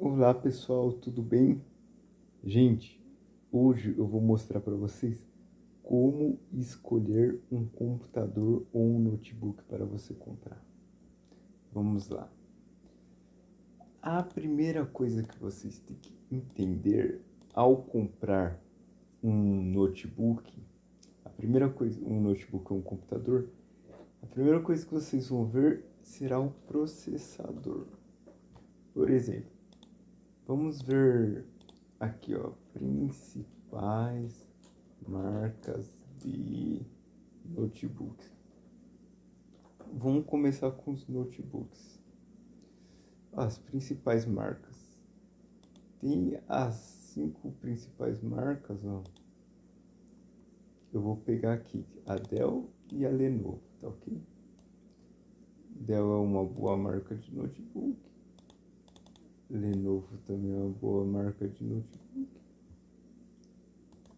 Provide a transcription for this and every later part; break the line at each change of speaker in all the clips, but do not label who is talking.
Olá pessoal, tudo bem? Gente, hoje eu vou mostrar para vocês como escolher um computador ou um notebook para você comprar. Vamos lá. A primeira coisa que vocês têm que entender ao comprar um notebook, um notebook ou um computador, a primeira coisa que vocês vão ver será o processador. Por exemplo, vamos ver aqui, ó, principais marcas de notebooks. Vamos começar com os notebooks. As principais marcas. Tem as 5 principais marcas, ó. Eu vou pegar aqui a Dell e a Lenovo, tá ok? Dell é uma boa marca de notebook. Lenovo também é uma boa marca de notebook.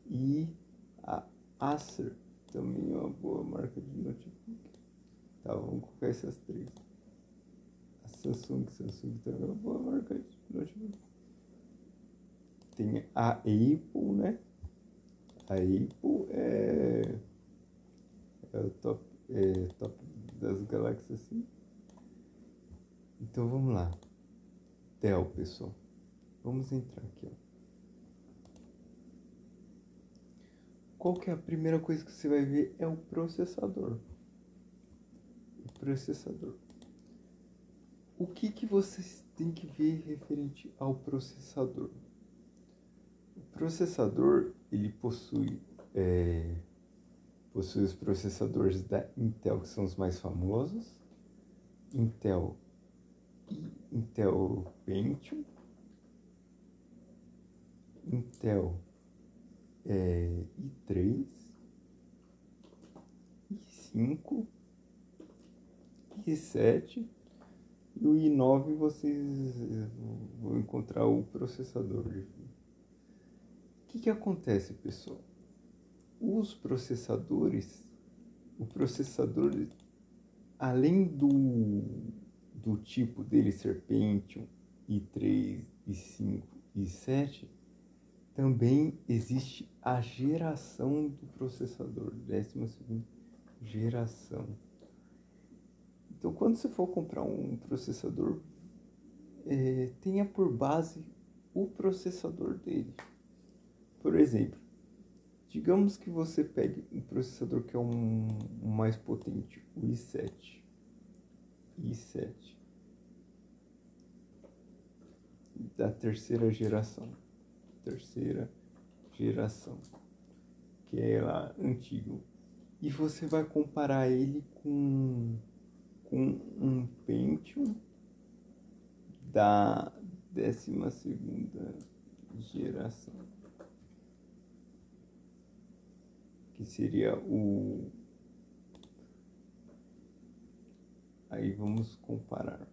E a Acer também é uma boa marca de notebook. Tá, vamos colocar essas três. A Samsung também é uma boa marca de notebook. Tem a Apple, né? A Apple é o top das galáxias, assim. Então vamos lá. Dell, pessoal. Vamos entrar aqui, ó. Qual que é a primeira coisa que você vai ver? É o processador. O processador. O que vocês têm que ver referente ao processador? O processador, ele possui os processadores da Intel, que são os mais famosos. Intel Pentium, Intel i3, i5, i7 e o i9 vocês vão encontrar o processador. O que acontece, pessoal? O processador, além do tipo dele ser Pentium, i3, i5, i7, também existe a geração do processador, 12ª geração. Então, quando você for comprar um processador, tenha por base o processador dele. Por exemplo, digamos que você pegue um processador que é um mais potente, o i7. Da terceira geração, que é lá antigo. E você vai comparar ele com um Pentium da 12ª geração, que seria o... Aí vamos comparar.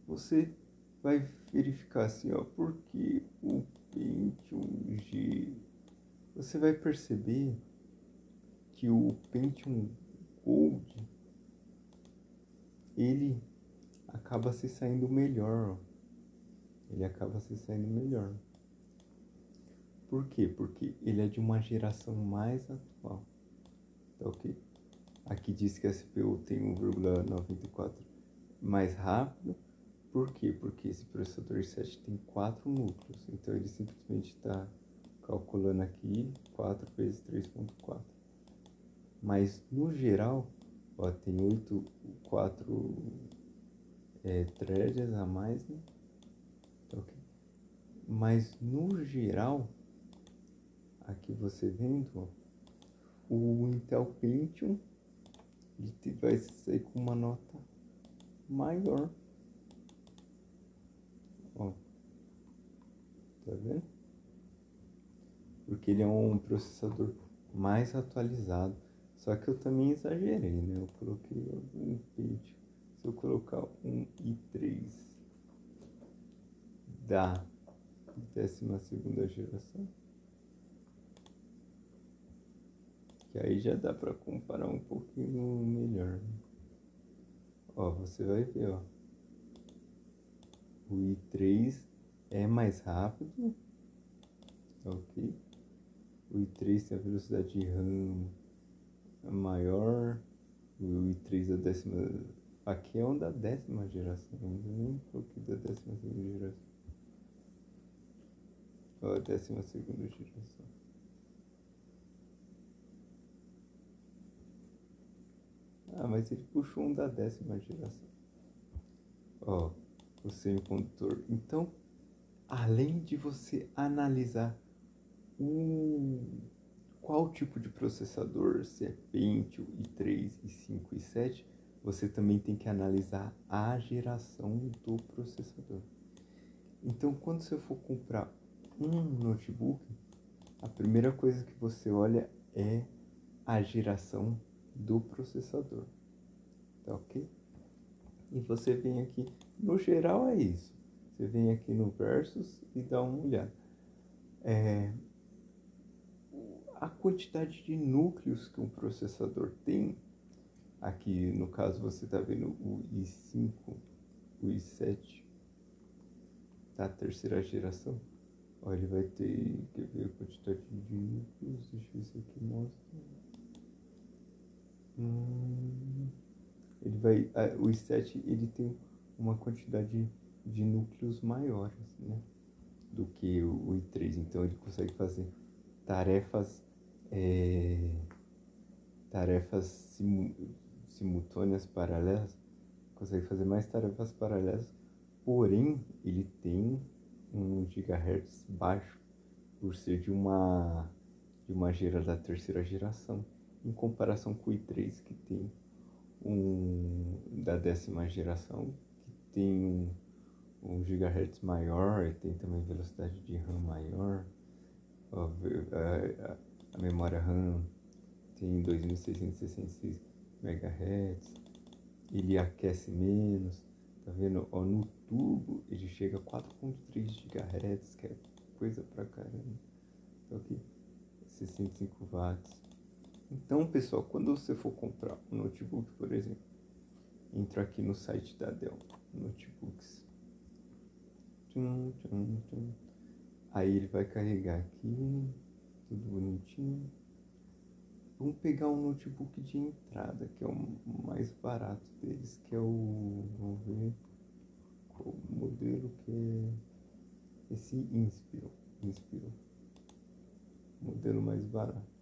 Você vai verificar assim, ó, porque o Pentium G... Você vai perceber que o Pentium Gold, ele acaba se saindo melhor, ó. Ele acaba se saindo melhor. Por quê? Porque ele é de uma geração mais atual. Tá ok? Aqui diz que a CPU tem 1,94 mais rápido. Por quê? Porque esse processador i7 tem 4 núcleos. Então ele simplesmente está calculando aqui 4 vezes 3.4. Mas no geral, ó, tem 4 threads a mais, né? Ok. Mas no geral, aqui você vendo, ó, o Intel Pentium ele vai sair com uma nota maior. Ó, tá vendo? Porque ele é um processador mais atualizado. Só que eu também exagerei, né? Eu coloquei um Pentium. Se eu colocar um i3 da 12ª geração, que aí já dá para comparar um pouquinho melhor, né? Ó, você vai ver, ó. O i3 é mais rápido, ok? O i3 tem a velocidade de RAM maior. O i3 da décima... Aqui é um da 10ª geração, ainda nem coloquei da 12ª geração. Ó, a 12ª geração. Ah, mas ele puxou um da 10ª geração. Ó, o semicondutor. Então, além de você analisar qual tipo de processador, se é Pentium, i3, i5, i7, você também tem que analisar a geração do processador. Então, quando você for comprar um notebook, a primeira coisa que você olha é a geração do processador, tá ok? E você vem aqui, no geral é isso. Você vem aqui no Versus e dá uma olhada. A quantidade de núcleos que um processador tem, aqui no caso você está vendo o i5, o i7 da 3ª geração. Ó, ele vai ter, quer ver a quantidade de núcleos, deixa eu ver se aqui mostra. Ele vai, o i7 ele tem uma quantidade de núcleos maiores, né, do que o i3, então ele consegue fazer tarefas simultâneas, paralelas, consegue fazer mais tarefas paralelas, porém ele tem um gigahertz baixo por ser de uma da 3ª geração, em comparação com o i3 que tem da 10ª geração, que tem um gigahertz maior, e tem também velocidade de RAM maior. A memória RAM tem 2666 MHz, ele aquece menos, tá vendo? Ó, no turbo ele chega a 4.3 GHz, que é coisa pra caramba. Então aqui, 65 watts. Então, pessoal, quando você for comprar um notebook, por exemplo, entra aqui no site da Dell, Notebooks. Aí ele vai carregar aqui, tudo bonitinho. Vamos pegar um notebook de entrada, que é o mais barato deles, que é o... Vamos ver qual modelo que é esse Inspiro. Modelo mais barato.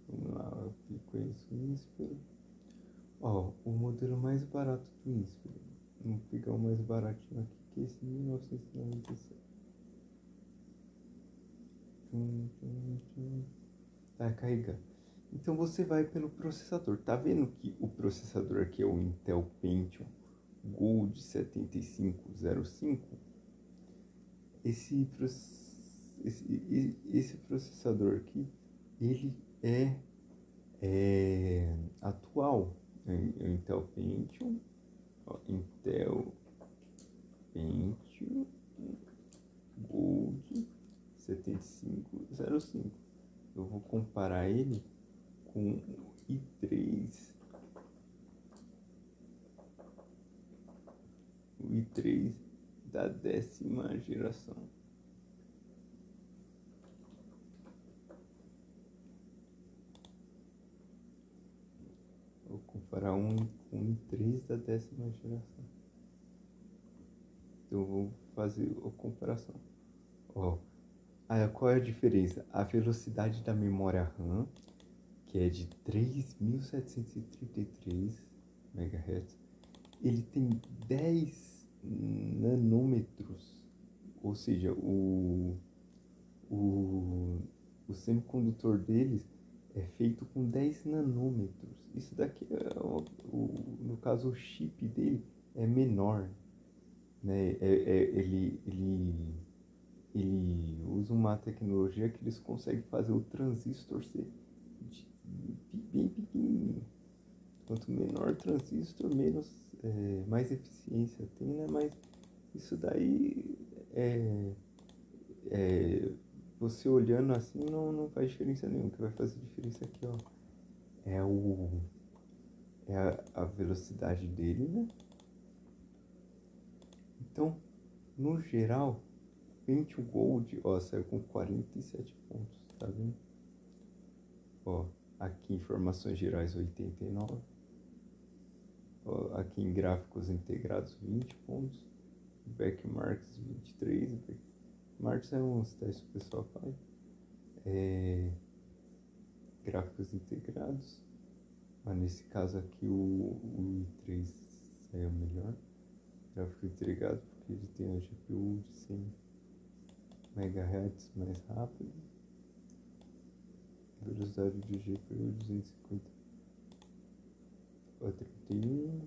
Vamos lá, eu clico esse Inspiro. Ó, o modelo mais barato do Inspiro. Vamos pegar o mais baratinho aqui, que é esse 1997. Tá carregando. Então você vai pelo processador. Tá vendo que o processador aqui é o Intel Pentium Gold 7505? Esse processador aqui, ele é atual. É o Intel Pentium, ó, Intel Pentium Gold 7505. Eu vou comparar ele com o i3. O i3 da 10ª geração. Vou comparar com o i3 da 10ª geração. Então eu vou fazer a comparação. Ó, qual é a diferença? A velocidade da memória RAM, que é de 3.733 MHz, ele tem 10 nanômetros, ou seja, o semicondutor deles é feito com 10 nanômetros. Isso daqui, no caso, o chip dele é menor, né? Ele usa uma tecnologia que eles conseguem fazer o transistor ser bem pequenininho. Quanto menor o transistor, mais eficiência tem, né? Mas isso daí você olhando assim não faz diferença nenhuma. O que vai fazer diferença aqui, ó, é é a velocidade dele, né? Então, no geral, Pentium Gold, ó, saiu com 47 pontos, tá vendo? Ó, aqui informações gerais 89. Ó, aqui em gráficos integrados 20 pontos. Backmarks 23. Backmarks é uns testes que o pessoal faz. Gráficos integrados. Mas nesse caso aqui o i3 saiu melhor. Gráfico integrado porque ele tem uma GPU de 100 MHz mais rápido. Velocidade de GPU 250 a 31.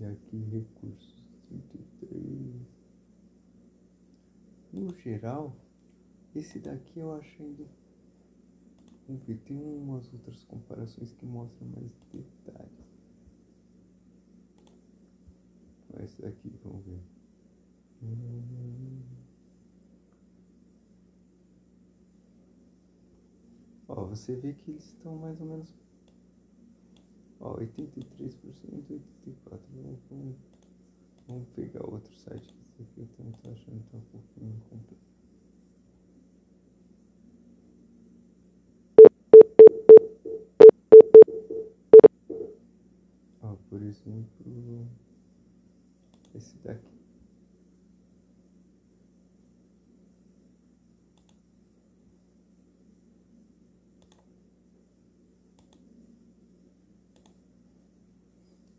E aqui recursos 33. No geral, esse daqui eu acho ainda. Vamos ver, tem umas outras comparações que mostram mais detalhes. Esse daqui, vamos ver. Ó, você vê que eles estão mais ou menos. Ó, 83%, 84%. Vamos pegar outro site. Esse aqui eu também tô achando que tá um pouquinho incompleto. Ó, por exemplo, esse daqui.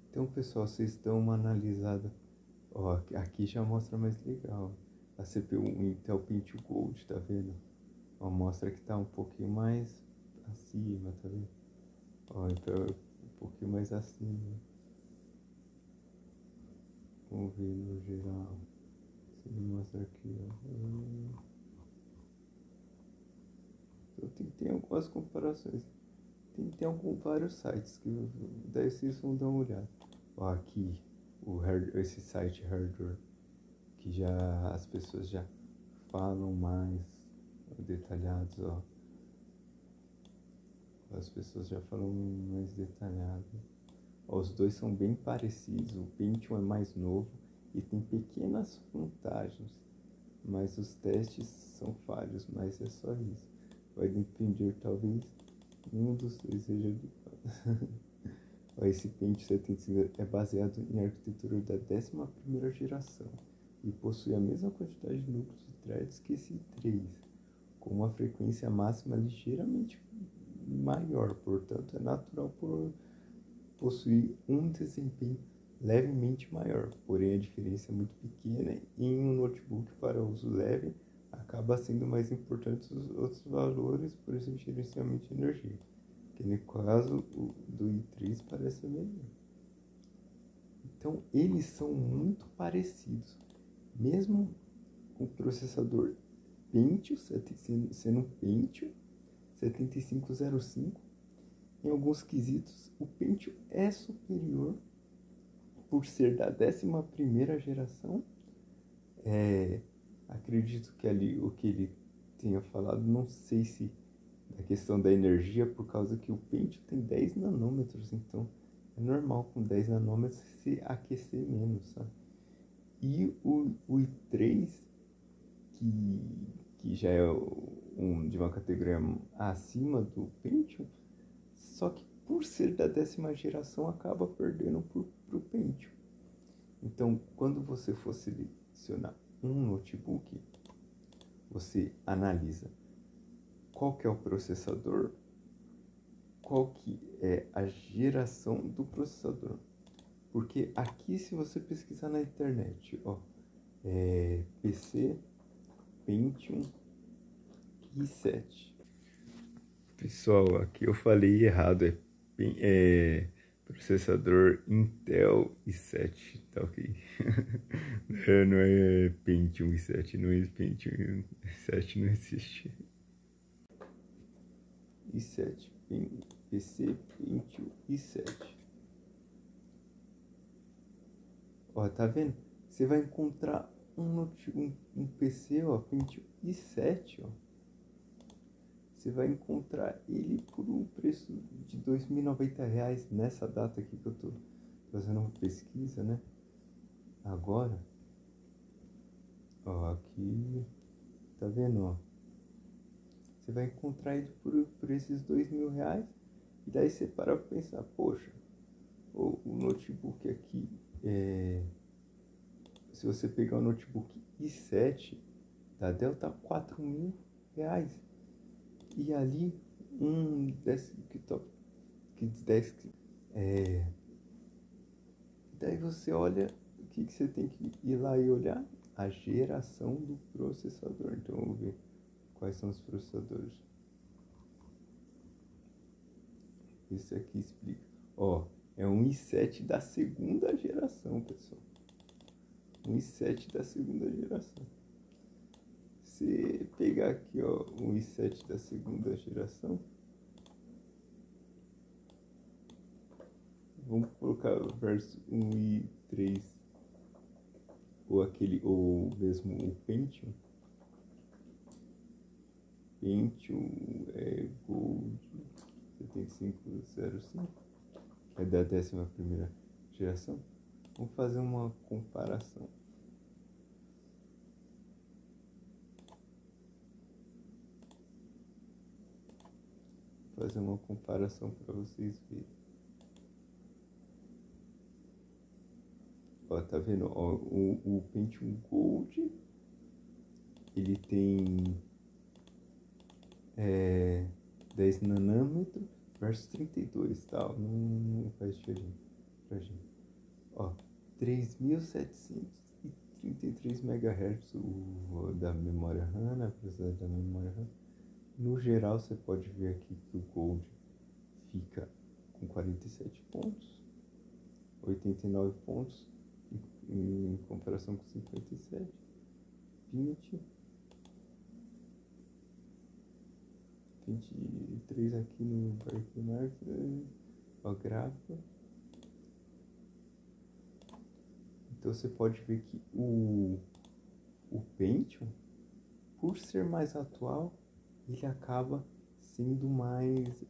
Então, pessoal, vocês dão uma analisada. Ó, aqui já mostra mais legal. A CPU Intel Pentium Gold, tá vendo? Ó, mostra que tá um pouquinho mais acima, tá vendo? Ó, então um pouquinho mais acima. Vamos ver no geral. Se ele mostra aqui, ó. Então tem algumas comparações. Tem vários sites que daí vocês vão dar uma olhada. Ó, aqui, esse site Hardware, que já as pessoas já falam mais detalhados, ó. As pessoas já falam mais detalhado. Ó, os dois são bem parecidos. O Pentium é mais novo e tem pequenas vantagens, mas os testes são falhos, mas é só isso. Vai depender, talvez um dos dois seja de fato. Esse Pentium 75 é baseado em arquitetura da 11ª geração e possui a mesma quantidade de núcleos e threads que esse i3, com uma frequência máxima ligeiramente maior, portanto é natural possuir um desempenho levemente maior, porém a diferença é muito pequena e em um notebook para uso leve acaba sendo mais importante os outros valores, por exemplo, gerenciamento de energia, que no caso do i3 parece melhor. Então eles são muito parecidos, mesmo o processador Pentium sendo um Pentium 7505, em alguns quesitos o Pentium é superior por ser da 11ª geração. Acredito que ali o que ele tenha falado, não sei se da questão da energia, por causa que o Pentium tem 10 nanômetros, então é normal com 10 nanômetros se aquecer menos, sabe? E o i3, que já é de uma categoria acima do Pentium, só que por ser da 10ª geração acaba perdendo pro Pentium. Então, quando você for selecionar um notebook, você analisa qual que é o processador, qual que é a geração do processador. Porque aqui, se você pesquisar na internet, ó, PC Pentium i7. Pessoal, aqui eu falei errado, é processador Intel i7, tá ok? Não é Pentium i7, não é Pentium i7, não existe. i7, PC Pentium i7. Ó, tá vendo? Você vai encontrar um PC, ó, Pentium i7, ó. Você vai encontrar ele por um preço de R$ 2.090 nessa data aqui que eu tô fazendo uma pesquisa, né? Agora, ó, aqui, tá vendo, ó? Você vai encontrar ele por esses R$ 2.000. E daí você para pra pensar, poxa, o notebook aqui, se você pegar o notebook i7 da Dell, tá R$ 4.000. E ali, um desktop, daí você olha, o que você tem que ir lá e olhar? A geração do processador. Então, vamos ver quais são os processadores. Esse aqui explica. Ó, é um i7 da segunda geração, pessoal. Um i7 da segunda geração. Se pegar aqui, ó, um i7 da segunda geração, vamos colocar versus um i3 ou aquele, ou mesmo o Pentium. Pentium Gold 7505, que é da 11ª geração. Vamos fazer uma comparação. Fazer uma comparação para vocês verem. Ó, tá vendo? Ó, o Pentium Gold, ele tem 10 nanômetros versus 32, tal. Não faz diferença pra gente. Ó, 3.733 MHz o da memória RAM, a velocidade da memória RAM. No geral, você pode ver aqui que o Gold fica com 47 pontos, 89 pontos, em comparação com 57, 20, 23 aqui no Barclaycard, ó, gráfico. Então você pode ver que o Pentium, por ser mais atual, ele acaba sendo mais,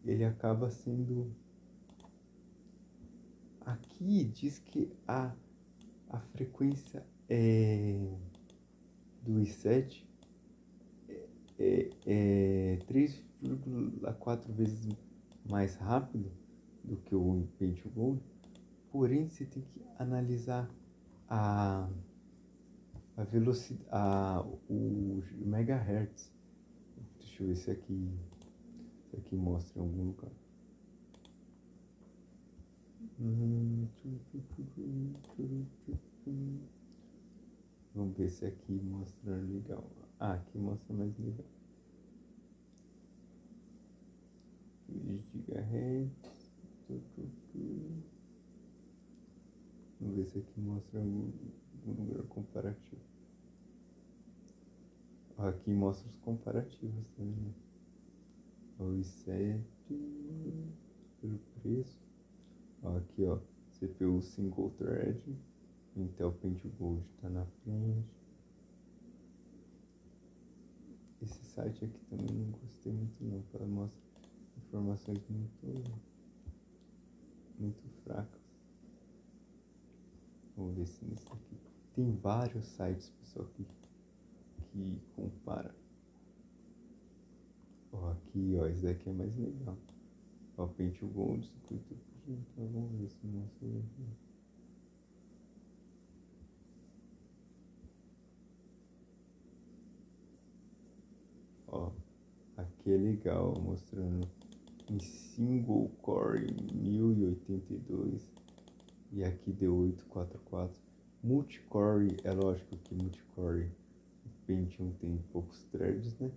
ele acaba sendo, aqui diz que a frequência do i7 é 3,4 vezes mais rápido do que o Pentium Gold. Porém, você tem que analisar a velocidade, o megahertz. Deixa eu ver se aqui mostra em algum lugar. Vamos ver se aqui mostra legal. Ah, aqui mostra mais legal. Gigahertz. Vamos ver se aqui mostra algum número comparativo. Aqui mostra os comparativos também. O i7 pelo preço. Aqui, ó, CPU single thread. Intel Pentium Gold está na frente. Esse site aqui também não gostei muito não, para mostrar informações muito fracas. Vamos ver se nesse aqui. Tem vários sites, pessoal, que compara. Ó, aqui, ó, esse daqui é mais legal. Ó, Pentium Gold 50%. Então vamos ver se mostra aqui. Ó, aqui é legal, mostrando em single core 1082 e aqui deu 844. Multicore, é lógico que multicore o Pentium tem poucos threads, né?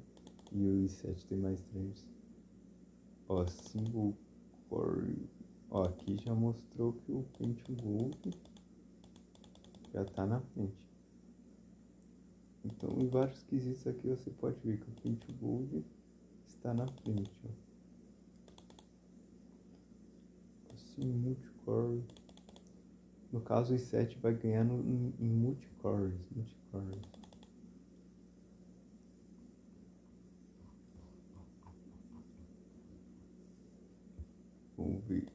E o i7 tem mais threads. Ó, single core, ó, aqui já mostrou que o Pentium Gold já tá na frente. Então, em vários quesitos aqui você pode ver que o Pentium Gold está na frente, ó. Assim, multicore. No caso, o i7 vai ganhar em multicores. ver.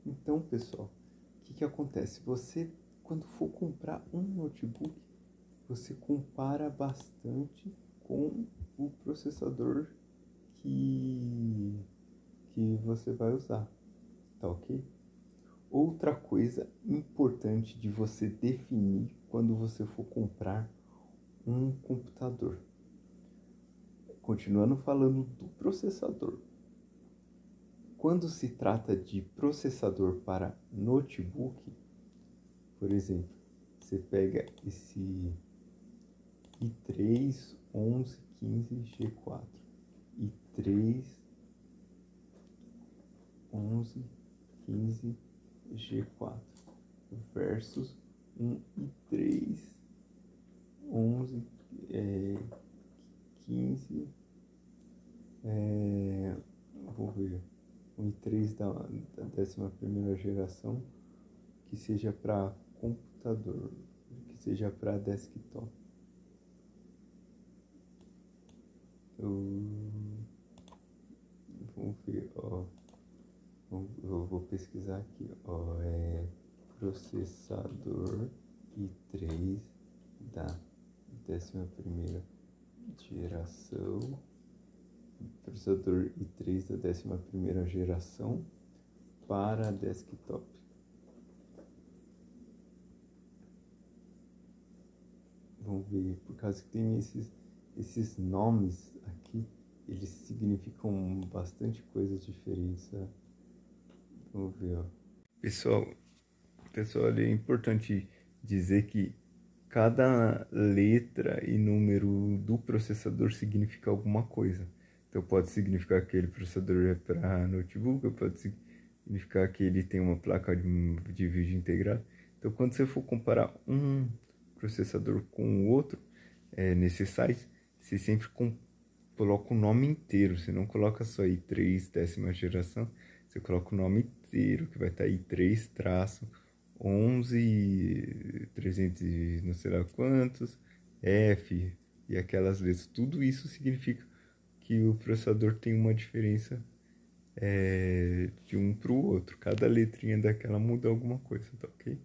Então, pessoal, o que acontece? Você, quando for comprar um notebook, você compara bastante com o processador que você vai usar, tá ok? Outra coisa importante de você definir quando você for comprar um computador. Continuando falando do processador. Quando se trata de processador para notebook, por exemplo, você pega esse i3 1115G4, i3 1115G4 versus um i3 1115, vou ver, um i3 da 11ª geração que seja para computador, que seja para desktop. Vamos ver, ó. Eu vou pesquisar aqui, ó. Processador i3 da 11ª geração. Processador i3 da 11ª geração para desktop. Vamos ver, por causa que tem esses nomes aqui, eles significam bastante coisas diferentes. Vamos ver, ó. Pessoal, é importante dizer que cada letra e número do processador significa alguma coisa. Então pode significar que aquele processador é para notebook, pode significar que ele tem uma placa de vídeo integrada. Então quando você for comparar um processador com o outro, nesse site, você sempre coloca o nome inteiro, você não coloca só i3 10ª geração, você coloca o nome inteiro, que vai estar i3 traço 11 300 não sei lá quantos, F e aquelas letras. Tudo isso significa que o processador tem uma diferença de um para o outro. Cada letrinha daquela muda alguma coisa, tá ok?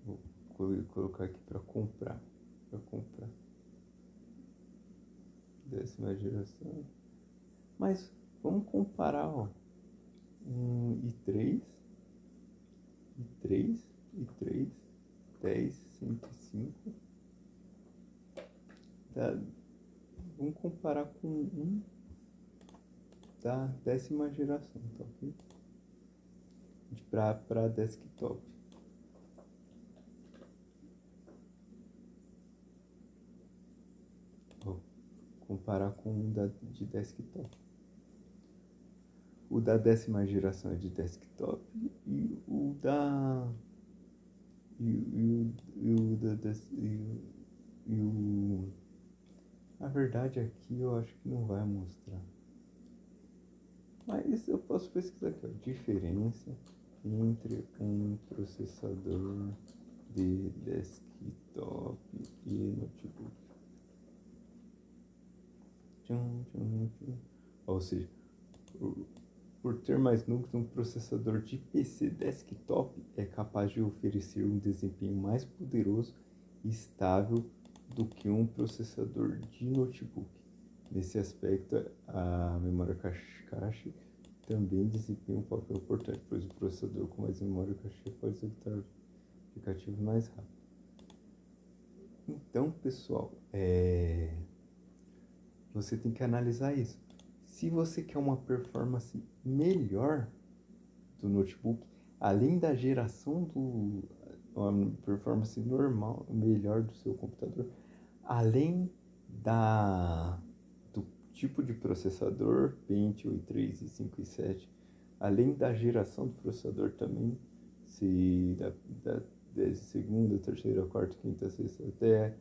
Vou colocar aqui para comprar. 10ª geração. Mas vamos comparar, ó. Um i3, 10, 105. Vamos comparar com um da 10ª geração, tá ok? Para desktop. Vou comparar com um de desktop. O da 10ª geração é de desktop e o da na verdade aqui eu acho que não vai mostrar, mas eu posso pesquisar aqui, ó, diferença entre um processador de desktop e notebook. Ou seja, por ter mais núcleos, um processador de PC desktop é capaz de oferecer um desempenho mais poderoso e estável do que um processador de notebook. Nesse aspecto, a memória cache também desempenha um papel importante, pois o processador com mais memória cache pode executar aplicativos mais rápido. Então, pessoal, você tem que analisar isso. Se você quer uma performance melhor do notebook, além da geração uma performance normal, melhor do seu computador, além do tipo de processador, Pentium i3, i5, i7, além da geração do processador também, se da 2ª, 3ª, 4ª, 5ª, 6ª, até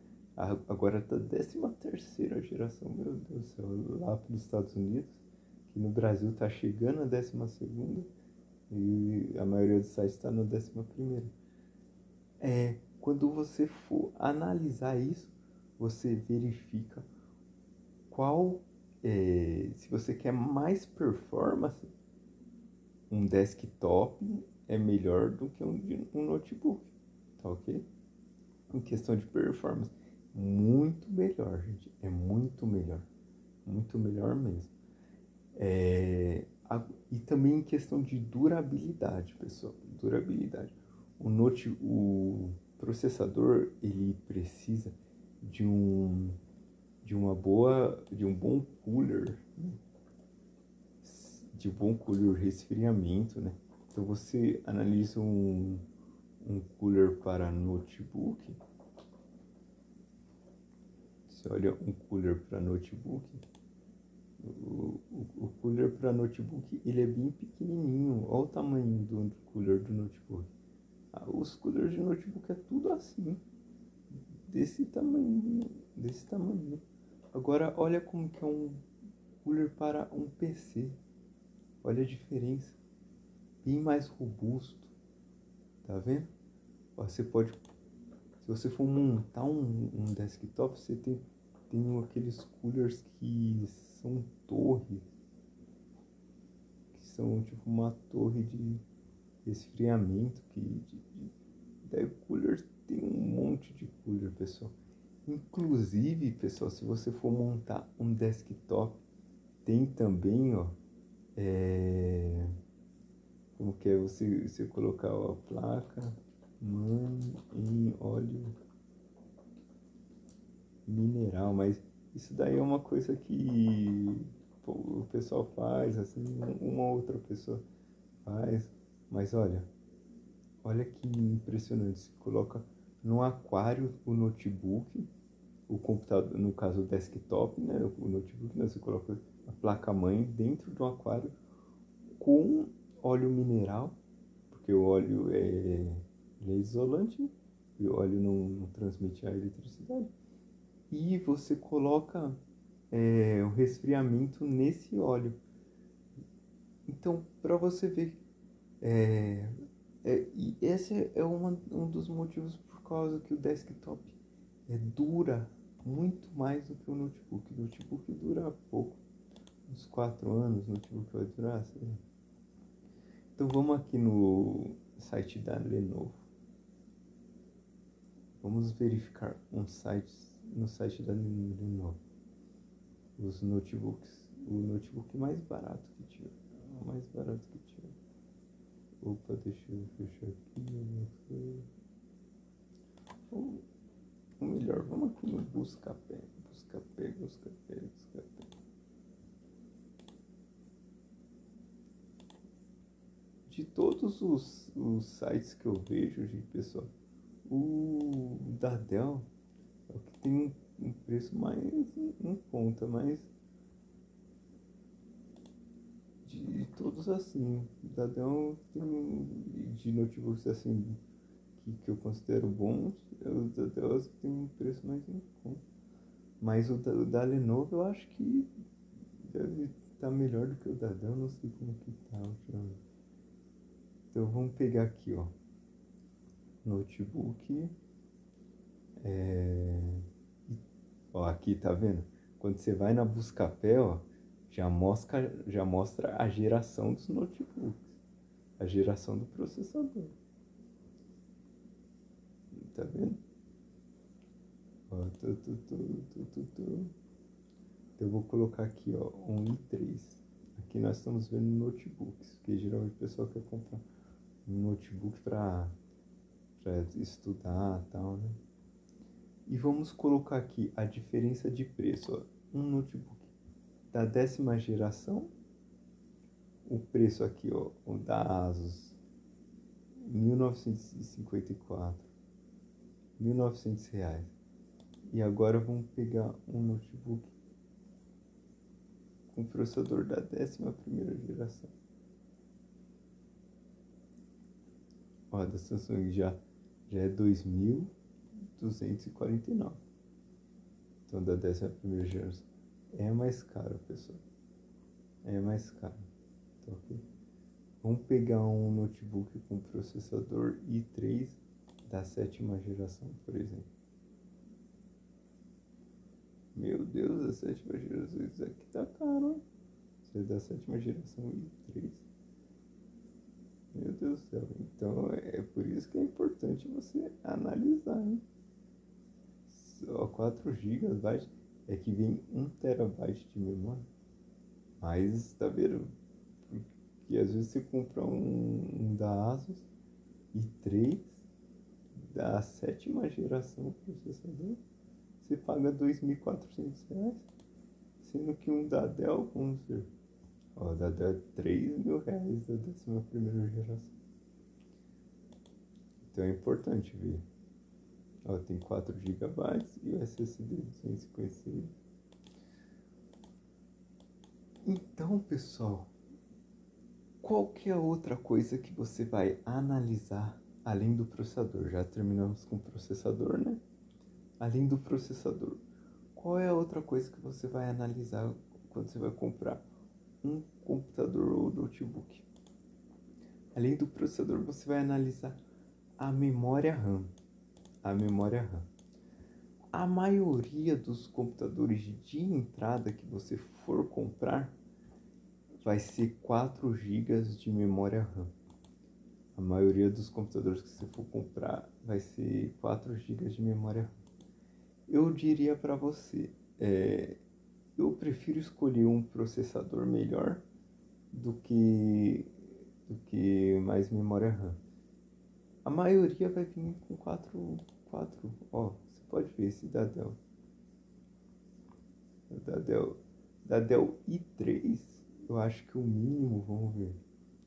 agora da 13ª geração, meu Deus do céu, lá para os Estados Unidos, que no Brasil está chegando a 12ª e a maioria dos sites está na 11ª. Quando você for analisar isso, você verifica qual, se você quer mais performance, um desktop é melhor do que um notebook, tá ok? Em questão de performance, muito melhor, gente, é muito melhor mesmo. E também em questão de durabilidade, pessoal, durabilidade. O processador, ele precisa de de um bom cooler, né? De bom cooler, resfriamento, né? Então você analisa um cooler para notebook, você olha um cooler para notebook, o cooler para notebook ele é bem pequenininho, olha o tamanho do cooler do notebook. Os coolers de notebook é tudo assim, desse tamanho, desse tamanho. Agora olha como que é um cooler para um PC, olha a diferença, bem mais robusto, tá vendo? Você pode, se você for montar um desktop, você tem aqueles coolers que são torres, que são tipo uma torre de resfriamento, daí coolers tem um monte de cooler, pessoal. Inclusive, pessoal, se você for montar um desktop, tem também, ó, como que é você colocar a placa mãe em óleo mineral, mas isso daí é uma coisa que o pessoal faz, assim, uma outra pessoa faz, mas olha que impressionante, você coloca no aquário o notebook, o computador, no caso o desktop, né, o notebook, né, você coloca a placa-mãe dentro do aquário com óleo mineral, porque o óleo ele é isolante, né? E o óleo não transmite a eletricidade. E você coloca o resfriamento nesse óleo. Então, para você ver, e esse é um dos motivos por causa que o desktop dura muito mais do que o notebook. O notebook dura pouco, uns 4 anos, o notebook vai durar, sei lá. Então vamos aqui no site da Lenovo. Vamos verificar no site da Lenovo. Os notebooks. O notebook mais barato que tinha. O mais barato que tinha. Opa, deixa eu fechar aqui. Ou melhor, vamos aqui no Buscapé. Buscapé. De todos os sites que eu vejo, gente, pessoal, o da Dell é o que tem um preço mais em conta, mas de todos assim, da Dell tem de notebooks assim que eu considero bons, os da Dell tem um preço mais em conta. Mas o da Lenovo eu acho que deve estar melhor do que o da Dell, não sei como que tá ultimamente. Então vamos pegar aqui, ó, notebook, ó, aqui tá vendo? Quando você vai na Buscapé, ó, já mostra a geração dos notebooks, a geração do processador. Tá vendo? Ó, Então eu vou colocar aqui, ó, um i3. Aqui nós estamos vendo notebooks, porque geralmente o pessoal quer comprar um notebook para estudar e tal, né? E vamos colocar aqui a diferença de preço, ó. Um notebook da 10ª geração, o preço aqui, ó, o da Asus, 1954, R$ 1.900. E agora vamos pegar um notebook com processador da 11ª geração. Ó, da Samsung já é 2.249. Então da 11ª geração é mais caro, pessoal. É mais caro. Tá ok? Vamos pegar um notebook com processador i3 da 7ª geração, por exemplo. Meu Deus, a sétima geração, isso aqui tá caro, hein? Isso é da sétima geração i3. Meu Deus do céu. Então é por isso que é importante você analisar, hein? Só 4 GB é que vem 1 TB de memória. Mas tá vendo? Porque às vezes você compra um da Asus i3 da sétima geração processador, você paga R$ 2.400, sendo que um da Dell, vamos ver, ó, da Dell é R$ 3.000 da 11ª geração. Então é importante ver. Ó, tem 4 GB e o SSD 256. Então, pessoal, qual que é a outra coisa que você vai analisar além do processador? Já terminamos com o processador, né? Além do processador, qual é a outra coisa que você vai analisar quando você vai comprar um computador ou notebook? Além do processador, você vai analisar a memória RAM. A memória RAM. A maioria dos computadores de entrada que você for comprar vai ser 4 GB de memória RAM. A maioria dos computadores que você for comprar vai ser 4 GB de memória RAM. Eu diria para você, eu prefiro escolher um processador melhor do que mais memória RAM. A maioria vai vir com 4, ó, você pode ver esse da Dell. Da Dell i3, eu acho que o mínimo, vamos ver.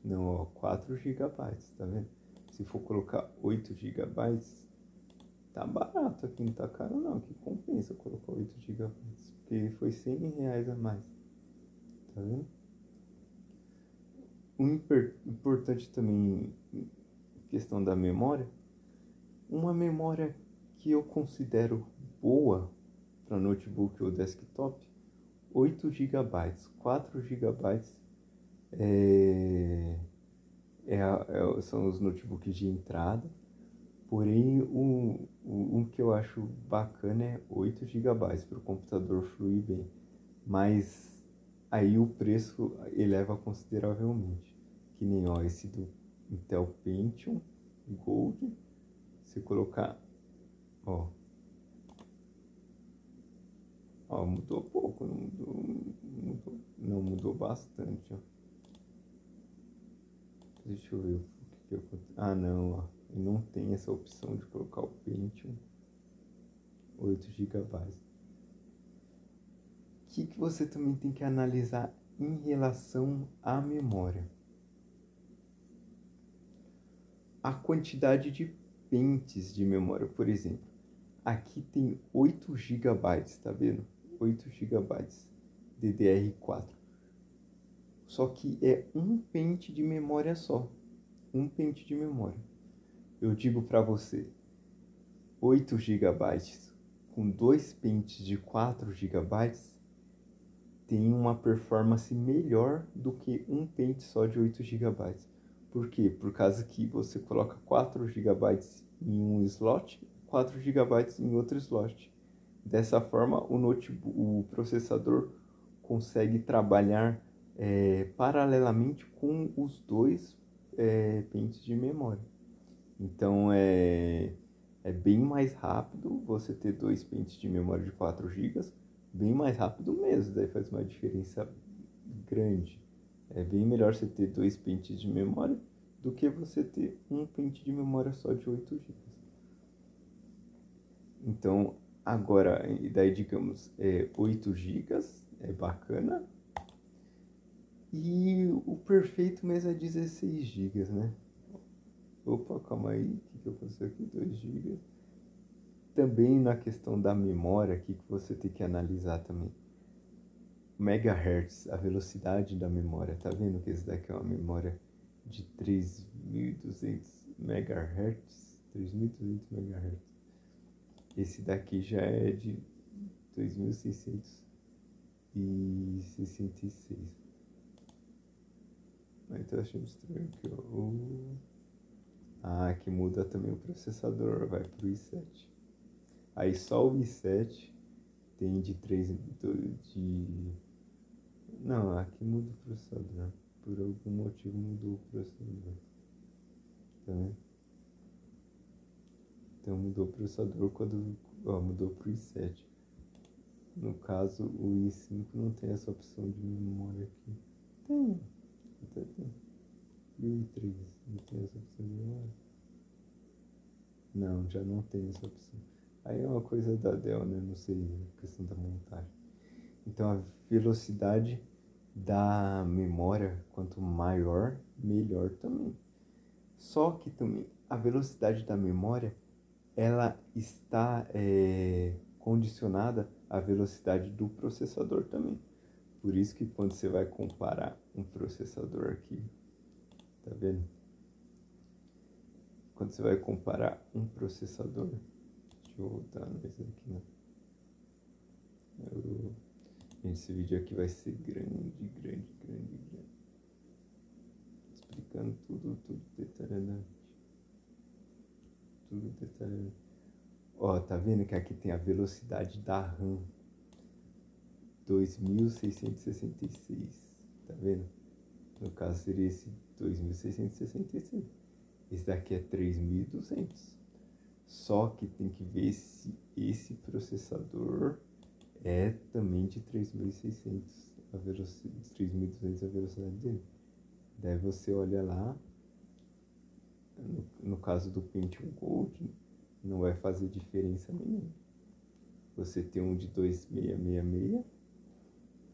Não, ó, 4 GB, tá vendo? Se for colocar 8 GB, tá barato aqui, não tá caro não, que compensa colocar 8 GB, porque foi R$ 100 a mais, tá vendo? O importante também, questão da memória, uma memória que eu considero boa para notebook ou desktop, 8 GB, 4 GB são os notebooks de entrada, porém um que eu acho bacana é 8 GB para o computador fluir bem, mas aí o preço eleva consideravelmente, que nem ó, esse do Intel Pentium Gold, se colocar, ó, mudou pouco, não mudou bastante, ó. Deixa eu ver o que aconteceu. Ah, não, ó, não tem essa opção de colocar o Pentium 8 GB. O que você também tem que analisar em relação à memória? A quantidade de pentes de memória, por exemplo. Aqui tem 8 GB, tá vendo? 8 GB DDR4. Só que é um pente de memória só. Um pente de memória. Eu digo para você, 8 GB com 2 pentes de 4 GB tem uma performance melhor do que um pente só de 8 GB. Por quê? Por causa que você coloca 4 GB em um slot, 4 GB em outro slot. Dessa forma, o processador consegue trabalhar paralelamente com os dois pentes de memória. Então, é bem mais rápido você ter 2 pentes de memória de 4 GB, bem mais rápido mesmo, daí faz uma diferença grande. É bem melhor você ter 2 pentes de memória do que você ter um pente de memória só de 8 GB. Então, agora, e daí digamos, 8 GB é bacana. E o perfeito mesmo é 16 GB, né? Opa, calma aí, o que aconteceu aqui? 2 GB. Também na questão da memória, aqui que você tem que analisar também. Megahertz, a velocidade da memória. Tá vendo que esse daqui é uma memória de 3.200 MHz? 3.200 MHz. Esse daqui já é de 2.666. Mas tô achando estranho aqui, ó. Que muda também o processador, vai pro i7. Aí só o i7 tem de 3 de... Não, aqui muda o processador. Por algum motivo mudou o processador. Tá vendo? Então mudou o processador quando... Ó, mudou pro i7. No caso, o i5 não tem essa opção de memória aqui. Tem, até tem. E o i3 não tem essa opção de memória? Não, já não tem essa opção. Aí é uma coisa da Dell, né? Não sei, questão da montagem. Então a velocidade da memória, quanto maior, melhor também. Só que também a velocidade da memória, ela está condicionada à velocidade do processador também. Por isso que quando você vai comparar um processador aqui, tá vendo? Quando você vai comparar um processador, deixa eu voltar nesse aqui, né? Esse vídeo aqui vai ser grande. Explicando tudo detalhadamente. Tudo detalhadamente. Ó, tá vendo que aqui tem a velocidade da RAM. 2666. Tá vendo? No caso seria esse 2666. Esse daqui é 3200. Só que tem que ver se esse processador é também de 3600. A velocidade, 3200 a velocidade dele. Daí você olha lá, no caso do Pentium Gold, não vai fazer diferença nenhuma. Você tem um de 2666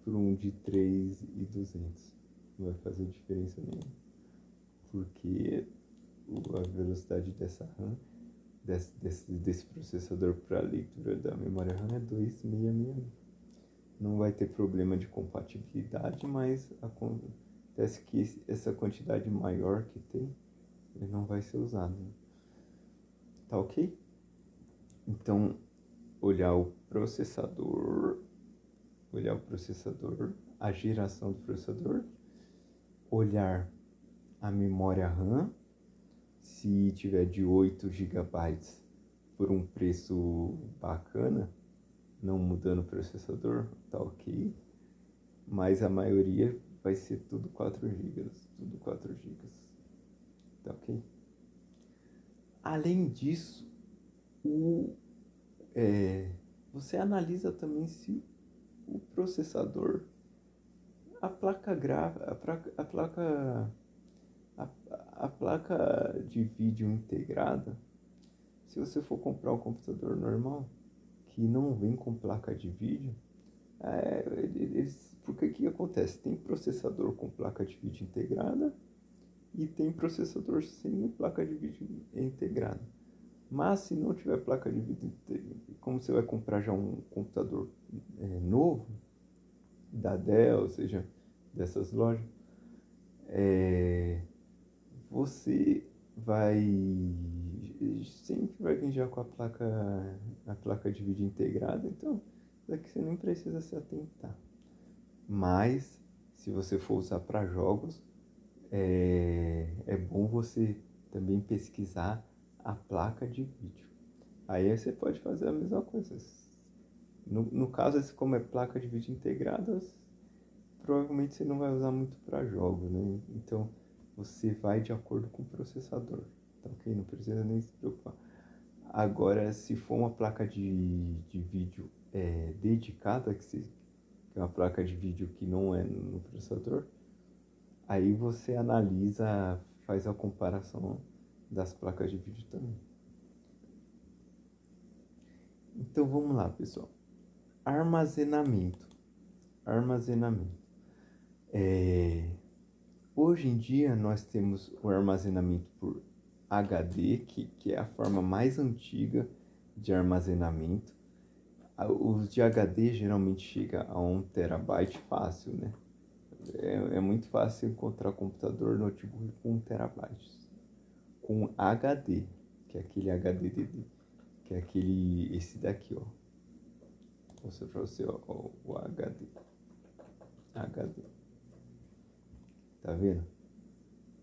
por um de 3200. Não vai fazer diferença nenhuma. Porque a velocidade dessa RAM, desse processador para a leitura da memória RAM é 2666. Não vai ter problema de compatibilidade, mas acontece que essa quantidade maior que tem, ele não vai ser usado. Tá ok? Então, olhar o processador, a geração do processador, olhar a memória RAM, se tiver de 8 GB por um preço bacana, não mudando o processador, tá ok. Mas a maioria vai ser tudo 4 GB, tudo 4 GB, tá ok? Além disso, você analisa também se o processador, a placa gráfica, a placa de vídeo integrada, se você for comprar um computador normal, que não vem com placa de vídeo, porque o que acontece? Tem processador com placa de vídeo integrada e tem processador sem placa de vídeo integrada. Mas se não tiver placa de vídeo integrada, como você vai comprar já um computador novo, da Dell, ou seja, dessas lojas, você sempre vai vir já com a placa de vídeo integrada, então daqui você nem precisa se atentar. Mas se você for usar para jogos, é bom você também pesquisar a placa de vídeo. Aí você pode fazer a mesma coisa. No caso, como é placa de vídeo integrada, provavelmente você não vai usar muito para jogos, né? Então você vai de acordo com o processador, tá ok? Não precisa nem se preocupar. Agora, se for uma placa de vídeo dedicada, que é uma placa de vídeo que não é no processador, aí você analisa, faz a comparação das placas de vídeo também. Então vamos lá, pessoal. Armazenamento. Hoje em dia nós temos o armazenamento por HD, que é a forma mais antiga de armazenamento. Os de HD geralmente chega a 1 terabyte fácil, né? É muito fácil encontrar computador, notebook com 1 terabyte. Com HD, que é aquele que é esse daqui, ó. Vou mostrar pra você, ó, o HD. Tá vendo?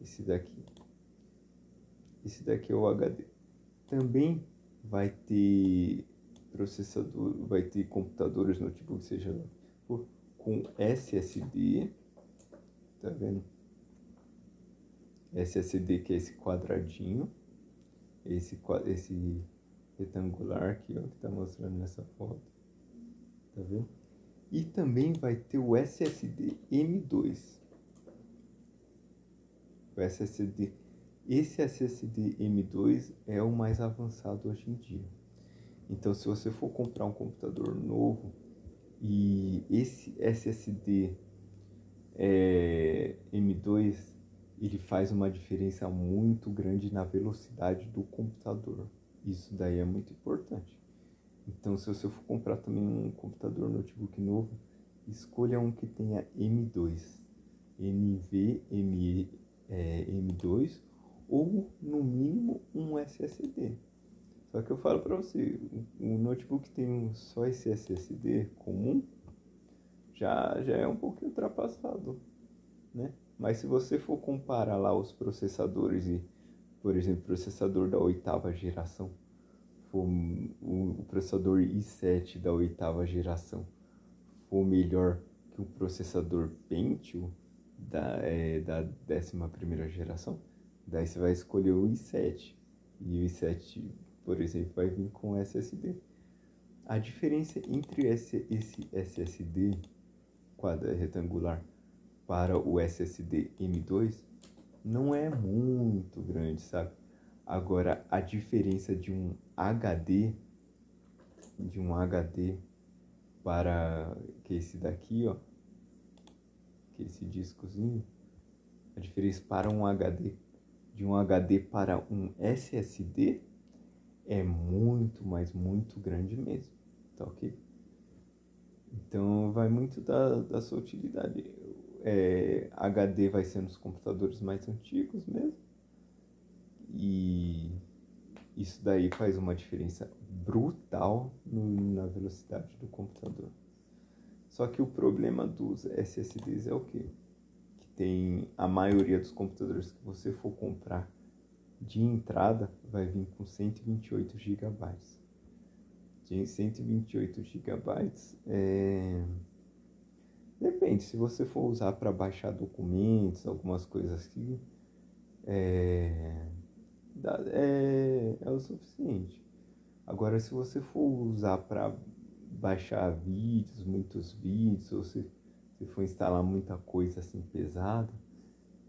Esse daqui é o HD. Também vai ter processador, vai ter computadores, notebook, seja lá, com SSD, tá vendo? SSD que é esse quadradinho, esse retangular aqui, ó, que tá mostrando nessa foto, tá vendo? E também vai ter o SSD M2. O SSD, esse SSD M2 é o mais avançado hoje em dia. Então, se você for comprar um computador novo e esse SSD M2, ele faz uma diferença muito grande na velocidade do computador. Isso daí é muito importante. Então, se você for comprar também um computador notebook novo, escolha um que tenha M2, NVMe M2 ou no mínimo um SSD. Só que eu falo para você, o notebook tem só esse SSD comum, já é um pouquinho ultrapassado, né? Mas se você for comparar lá os processadores e, por exemplo, o processador da 8ª geração, for o processador i7 da 8ª geração for melhor que o processador Pentium da 11ª geração, daí você vai escolher o i7. E o i7, por exemplo, vai vir com SSD. A diferença entre esse SSD retangular para o SSD M2 não é muito grande, sabe? Agora, a diferença de um HD para que esse daqui, ó, que esse discozinho, a diferença para um HD, de um HD para um SSD é muito, mas muito grande mesmo, tá ok? Então vai muito da sua utilidade. HD vai ser nos computadores mais antigos mesmo, e isso daí faz uma diferença brutal na velocidade do computador. Só que o problema dos SSDs é o quê? Que tem a maioria dos computadores que você for comprar de entrada vai vir com 128 GB. De 128 GB depende, se você for usar para baixar documentos, algumas coisas assim, é o suficiente. Agora, se você for usar para baixar vídeos, muitos vídeos, ou se for instalar muita coisa assim pesada,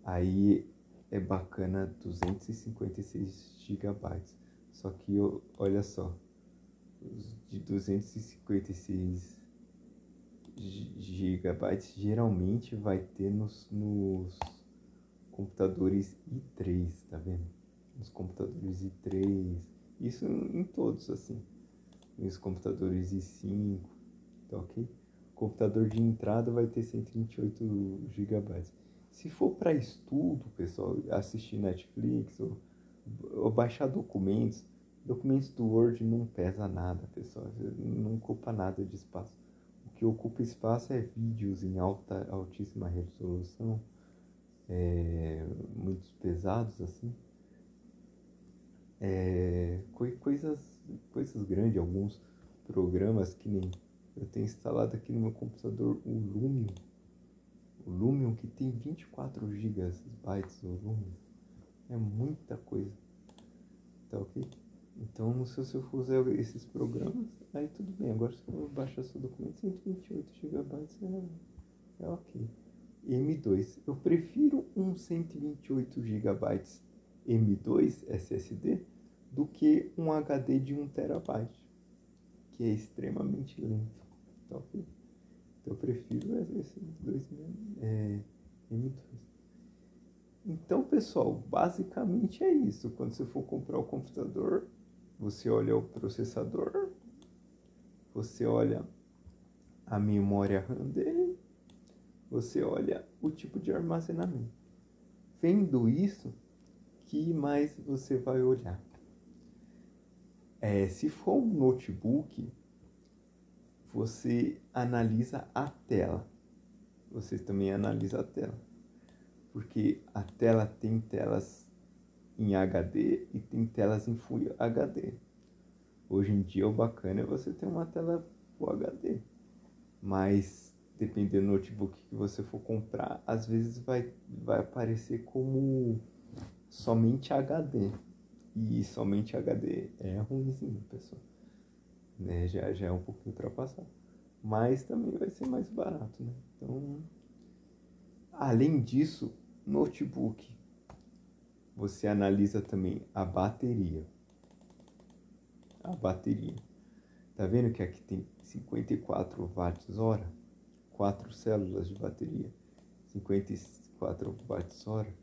aí é bacana 256 GB. Só que olha só, os de 256 GB geralmente vai ter nos computadores i3, tá vendo? Nos computadores i3, isso em todos assim, nos computadores i5, tá ok? O computador de entrada vai ter 128 GB. Se for para estudo, pessoal, assistir Netflix ou baixar documentos do Word não pesa nada, pessoal, não ocupa nada de espaço. O que ocupa espaço é vídeos em altíssima resolução, muito pesados assim, coisas grandes, alguns programas que nem eu tenho instalado aqui no meu computador, o Lumion que tem 24 GB, o Lumion, é muita coisa, tá ok? Então, se você for usar esses programas, aí tudo bem. Agora, se eu baixar seu documento, 128 GB é ok. M2, eu prefiro um 128 GB M2 SSD do que um HD de 1 TB, que é extremamente lento, tá ok? Então, eu prefiro esses dois M2. Então, pessoal, basicamente é isso. Quando você for comprar o computador, você olha o processador, você olha a memória RAM dele, você olha o tipo de armazenamento. Vendo isso, que mais você vai olhar? Se for um notebook, você analisa a tela. Você também analisa a tela. Porque a tela tem telas em HD e tem telas em Full HD. Hoje em dia o bacana é você ter uma tela Full HD, mas dependendo do notebook que você for comprar, às vezes vai aparecer como somente HD. E somente HD é ruimzinho, pessoal. Né? Já é um pouquinho ultrapassado. Mas também vai ser mais barato, né? Então, além disso, notebook, você analisa também a bateria. A bateria. Tá vendo que aqui tem 54 watts-hora? 4 células de bateria. 54 watts-hora.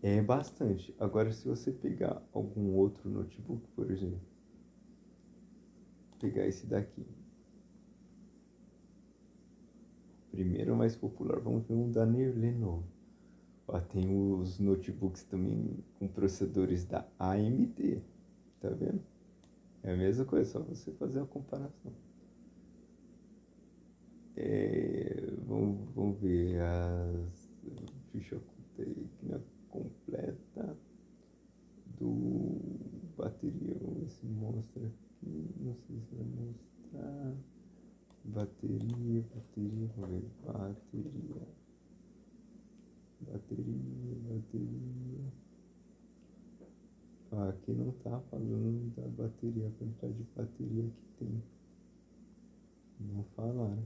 É bastante. Agora, se você pegar algum outro notebook, por exemplo, pegar esse daqui. Primeiro mais popular, vamos ver um da Lenovo. Ó, tem os notebooks também com processadores da AMD. Tá vendo? É a mesma coisa, só você fazer a comparação. Vamos ver as ficha técnica completa do bateria. Vamos ver se mostra aqui. Não sei se vai mostrar. Bateria, vamos ver. Bateria. Ah, aqui não tá falando da bateria, a quantidade de bateria que tem. Não falaram.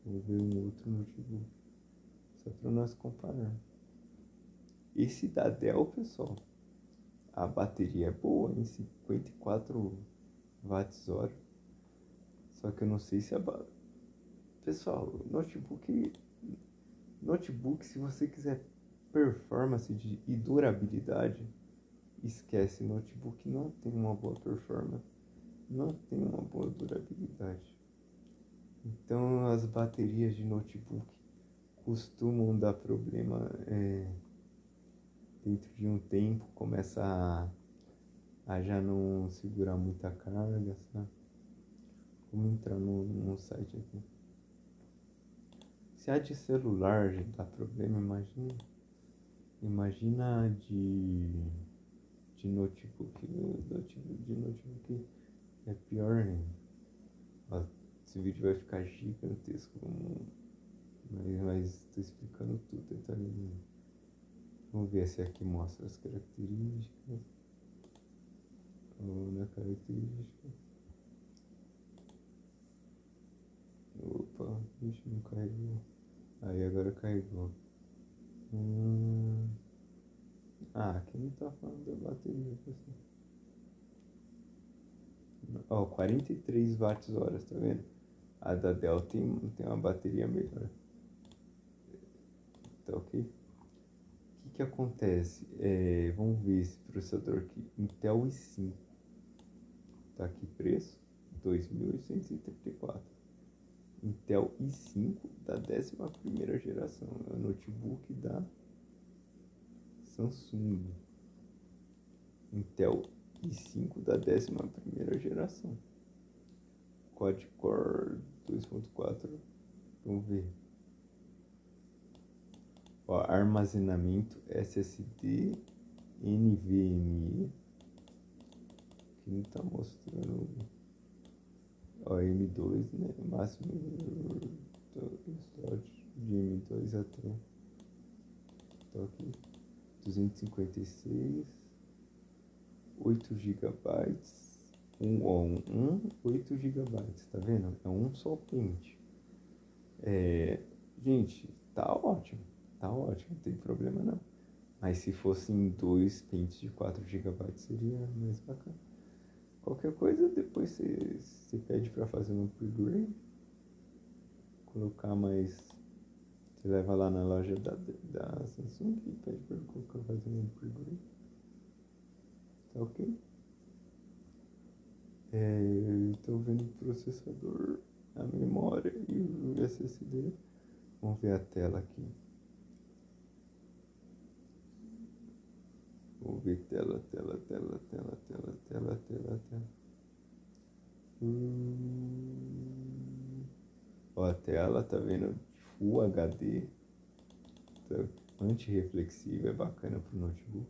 Vou ver um outro notebook. Só para nós comparar. Esse da Dell, pessoal, a bateria é boa, em 54 watts-hora. Só que eu não sei se a Pessoal, notebook, se você quiser performance e durabilidade, esquece, notebook não tem uma boa performance, não tem uma boa durabilidade. Então as baterias de notebook costumam dar problema dentro de um tempo, começa a já não segurar muita carga, sabe? Vamos entrar no site aqui. Se a de celular já dá problema, imagina de notebook. De notebook é pior ainda. Ó, esse vídeo vai ficar gigantesco, mas estou explicando tudo detalhadamente. Vamos ver se aqui mostra as características. Na característica. Opa, ixi, não carregou. Aí agora carregou. Aqui não tá falando da bateria, pessoal. Ó, 43 watts-hora, tá vendo? A da Dell tem uma bateria melhor. Tá ok? O que acontece? Vamos ver esse processador aqui. Intel i5. Tá aqui preço. 2.834. Intel i5 da 11ª geração. É o notebook da Samsung. Intel i5 da 11ª geração. Quad-core 2.4. Vamos ver. Ó, armazenamento SSD NVMe. Que não tá mostrando. Ó, M2, né? Máximo storage de M2 até. Tá aqui. 256. 8 GB. 8 GB, tá vendo? É um só pente. Gente, tá ótimo. Tá ótimo, não tem problema não. Mas se fossem 2 pentes de 4 GB seria mais bacana. Qualquer coisa, depois você pede para fazer um upgrade. Colocar mais. Você leva lá na loja da Samsung e pede para colocar, fazer um upgrade. Tá ok? Estou vendo o processador, a memória e o SSD. Vamos ver a tela aqui. Vamos ver tela. Ó, a tela, tá vendo? Full HD. Tá, anti-reflexivo, é bacana pro notebook.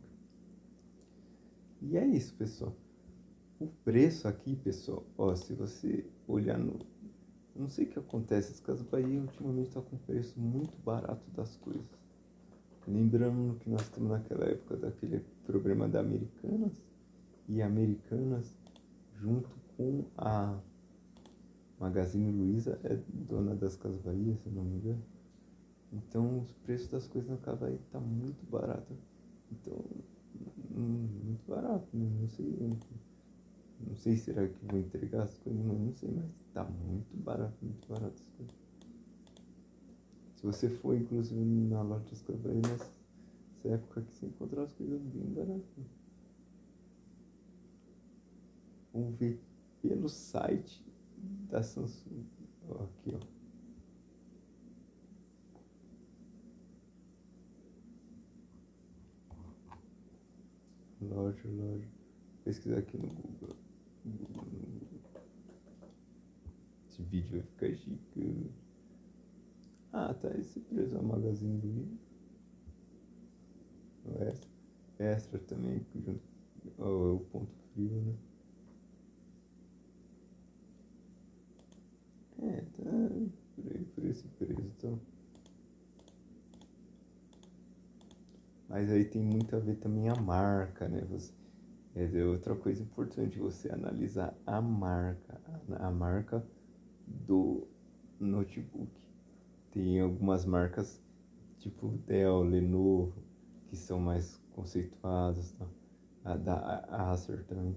E é isso, pessoal. O preço aqui, pessoal, ó, se você olhar no... Não sei o que acontece, as Casas Bahia ultimamente tá com preço muito barato das coisas. Lembrando que nós estamos naquela época daquele programa da Americanas, e Americanas, junto com a Magazine Luiza, é dona das Casas Bahia, se eu não me engano. Então os preços das coisas na Casa Bahia tá muito barato. Então, muito barato, né? Não sei será que vou entregar as coisas, mas não sei, mas tá muito barato as coisas. Se você for, inclusive, na loja das Casas Bahia, nessa época aqui, você encontra as coisas bem baratas. Vamos ver pelo site da Samsung. Ó, aqui, ó. Loja. Pesquisar aqui no Google. Esse vídeo vai ficar gigante. Ah, tá. Esse preço é o Magazine Luiza. O extra também, junto. Ó, o ponto frio, né? É, tá por aí, por esse preço, então. Mas aí tem muito a ver também a marca, né? Outra coisa importante, você analisar a marca do notebook. Tem algumas marcas, tipo Dell, Lenovo, que são mais conceituadas, tá? A Acer também.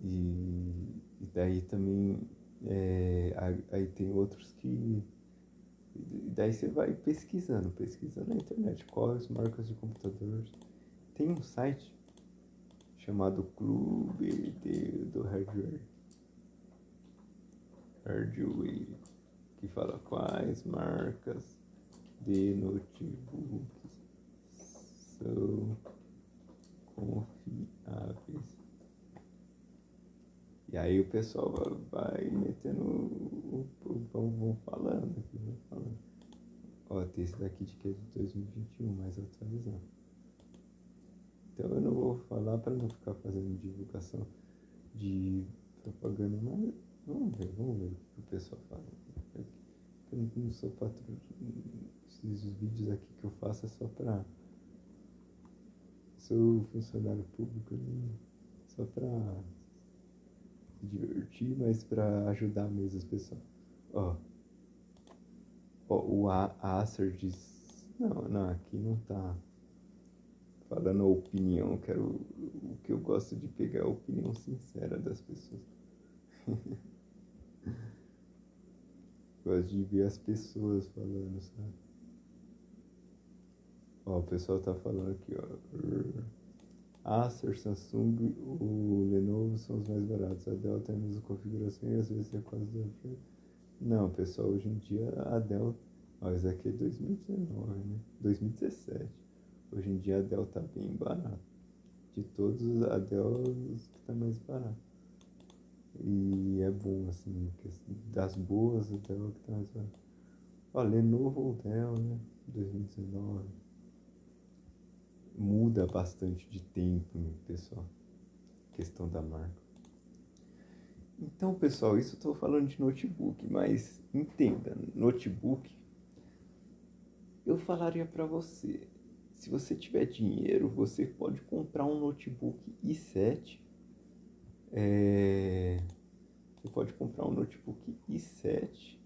E daí também, aí tem outros que... E daí você vai pesquisando na internet quais marcas de computadores. Tem um site chamado do Hardware, que fala quais marcas de notebooks são confiáveis. E aí o pessoal vai metendo vão falando aqui, vão falando. Ó, tem esse daqui que é de 2021, mais atualizado. Então eu não vou falar para não ficar fazendo divulgação de propaganda, mas vamos ver o que o pessoal fala. Eu não sou patrão. Esses vídeos aqui que eu faço é só pra... Sou funcionário público, né? Só pra se divertir, mas pra ajudar mesmo as pessoas. Ó, o Acer diz... Não, aqui não tá falando a opinião. O que eu gosto de pegar é a opinião sincera das pessoas. Gosto de ver as pessoas falando, sabe? Ó, o pessoal tá falando aqui, ó. Acer, Samsung, o Lenovo são os mais baratos. A Dell tem a mesma configuração e às vezes é quase da frente. Não, pessoal, hoje em dia a Dell... Ó, isso aqui é 2019, né? 2017. Hoje em dia a Dell tá bem barata. De todos, a Dell é os que tá mais barato. E é bom, assim, das boas, a Dell é o que tá mais barato. Ó, Lenovo ou Dell, né? 2019. Muda bastante de tempo, pessoal. Questão da marca. Então, pessoal, isso eu estou falando de notebook, mas entenda, notebook, eu falaria para você, se você tiver dinheiro, você pode comprar um notebook i7, você pode comprar um notebook i7,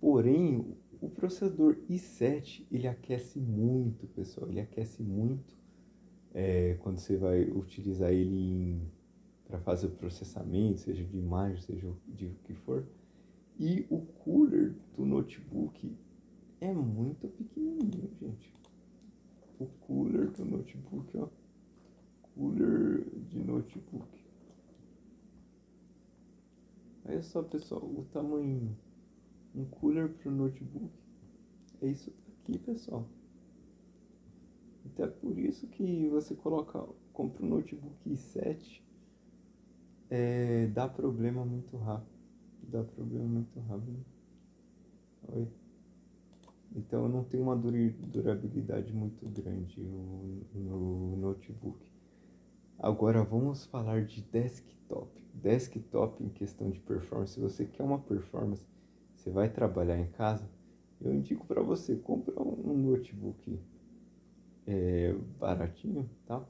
porém, o processador i7, ele aquece muito, pessoal, ele aquece muito quando você vai utilizar ele para fazer o processamento, seja de imagem, seja de o que for. E o cooler do notebook é muito pequenininho, gente. O cooler do notebook, ó. Cooler de notebook. Olha só, pessoal, o tamanho. Um cooler pro notebook. É isso aqui, pessoal. Então é por isso que você compra um notebook i7, dá problema muito rápido. Dá problema muito rápido. Oi. Então não tem uma durabilidade muito grande no notebook. Agora vamos falar de desktop. Desktop em questão de performance. Se você quer uma performance, você vai trabalhar em casa, eu indico para você comprar um notebook baratinho, tá?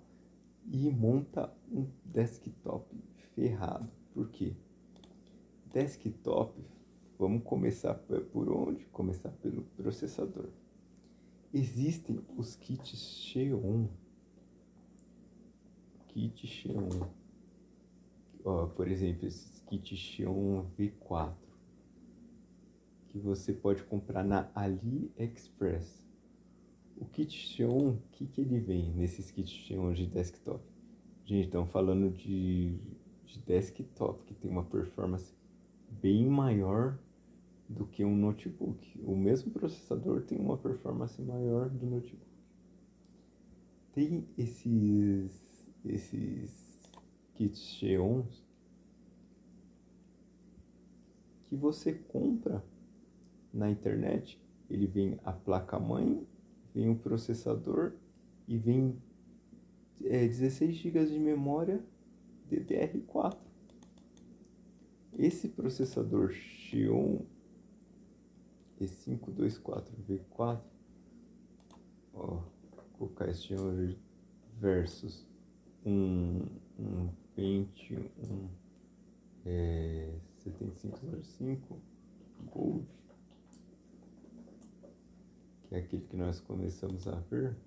E monta um desktop ferrado. Por quê? Desktop, vamos começar por onde? Começar pelo processador. Existem os kits Xeon. Kit Xeon. Ó, por exemplo, esses kits Xeon V4 que você pode comprar na AliExpress. O kit Xeon, o que ele vem nesses kits Xeon de desktop? Gente, estamos falando de desktop que tem uma performance bem maior do que um notebook. O mesmo processador tem uma performance maior do notebook. Tem esses kits Xeons que você compra na internet. Ele vem a placa-mãe, vem o processador e vem 16 GB de memória DDR4. Esse processador Xeon E524V4, ó, colocar esse Xeon versus um Pentium 7505 Gold, que é aquele que nós começamos a ver,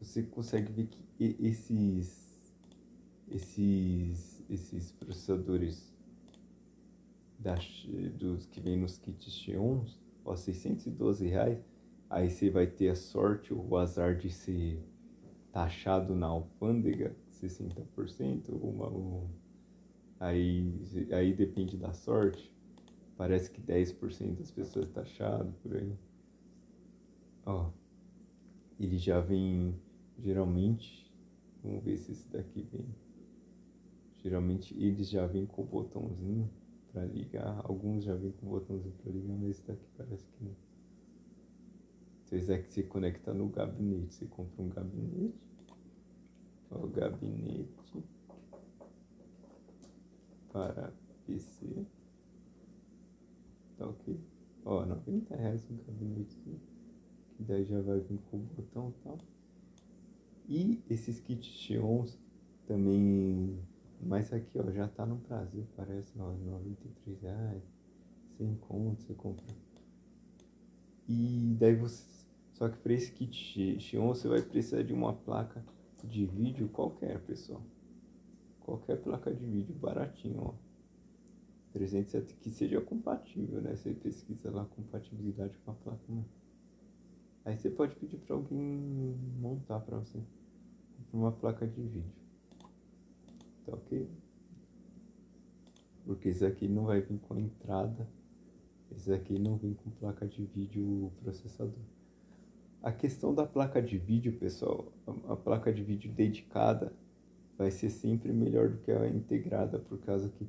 você consegue ver que esses processadores dos que vem nos kits Xeons, ó, R$ 612, aí você vai ter a sorte ou o azar de ser taxado na alfândega 60%, aí depende da sorte, parece que 10% das pessoas taxado por aí. Ó, ele já vem, geralmente, vamos ver se esse daqui vem. Geralmente eles já vêm com o botãozinho para ligar, alguns já vêm com o botãozinho para ligar, mas esse daqui parece que não. Então esse daqui você conecta no gabinete, você compra um gabinete, ó, o gabinete para PC, tá ok? Ó, R$ 90 um gabinete, que daí já vai vir com o botão e tal. E esses kits Xeons também, mas aqui ó, já tá no Brasil, parece, ó, R$ 93, 100 conto você compra. E daí você, só que para esse kit Xeon você vai precisar de uma placa de vídeo qualquer, pessoal. Qualquer placa de vídeo baratinho, ó. 370 que seja compatível, né? Você pesquisa lá compatibilidade com a placa, né? Aí você pode pedir para alguém montar para você uma placa de vídeo. Tá ok? Porque esse aqui não vai vir com a entrada. Esse aqui não vem com placa de vídeo processador. A questão da placa de vídeo, pessoal, a placa de vídeo dedicada vai ser sempre melhor do que a integrada, por causa que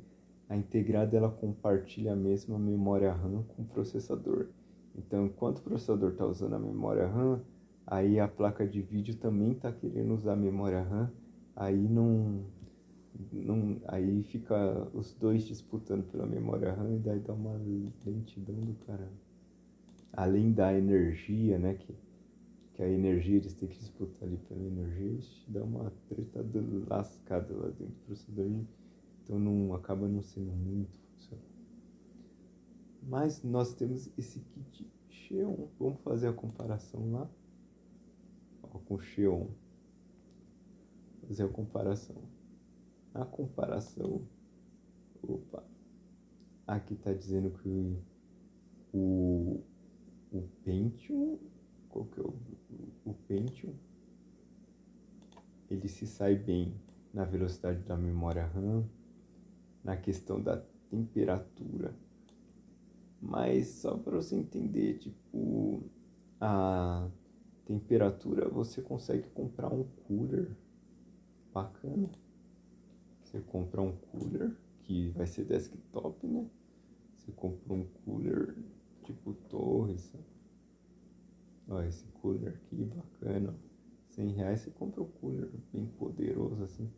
a integrada ela compartilha a mesma memória RAM com o processador. Então, enquanto o processador está usando a memória RAM, aí a placa de vídeo também está querendo usar a memória RAM, aí aí fica os dois disputando pela memória RAM e daí dá uma lentidão do caramba. Além da energia, né, que a energia eles têm que disputar ali pela energia, isso dá uma treta lascada lá dentro do processador, então não acaba não sendo muito funcional. Mas nós temos esse kit Xeon, vamos fazer a comparação lá, ó, com o Xeon, fazer a comparação. A comparação, opa, aqui está dizendo que o, o Pentium, qual que é o Pentium, ele se sai bem na velocidade da memória RAM, na questão da temperatura. Mas só para você entender, tipo, a temperatura, você consegue comprar um cooler bacana. Você compra um cooler que vai ser desktop, né? Você compra um cooler tipo torre, sabe? Ó, esse cooler aqui, bacana. R$ 100 você compra um cooler bem poderoso assim.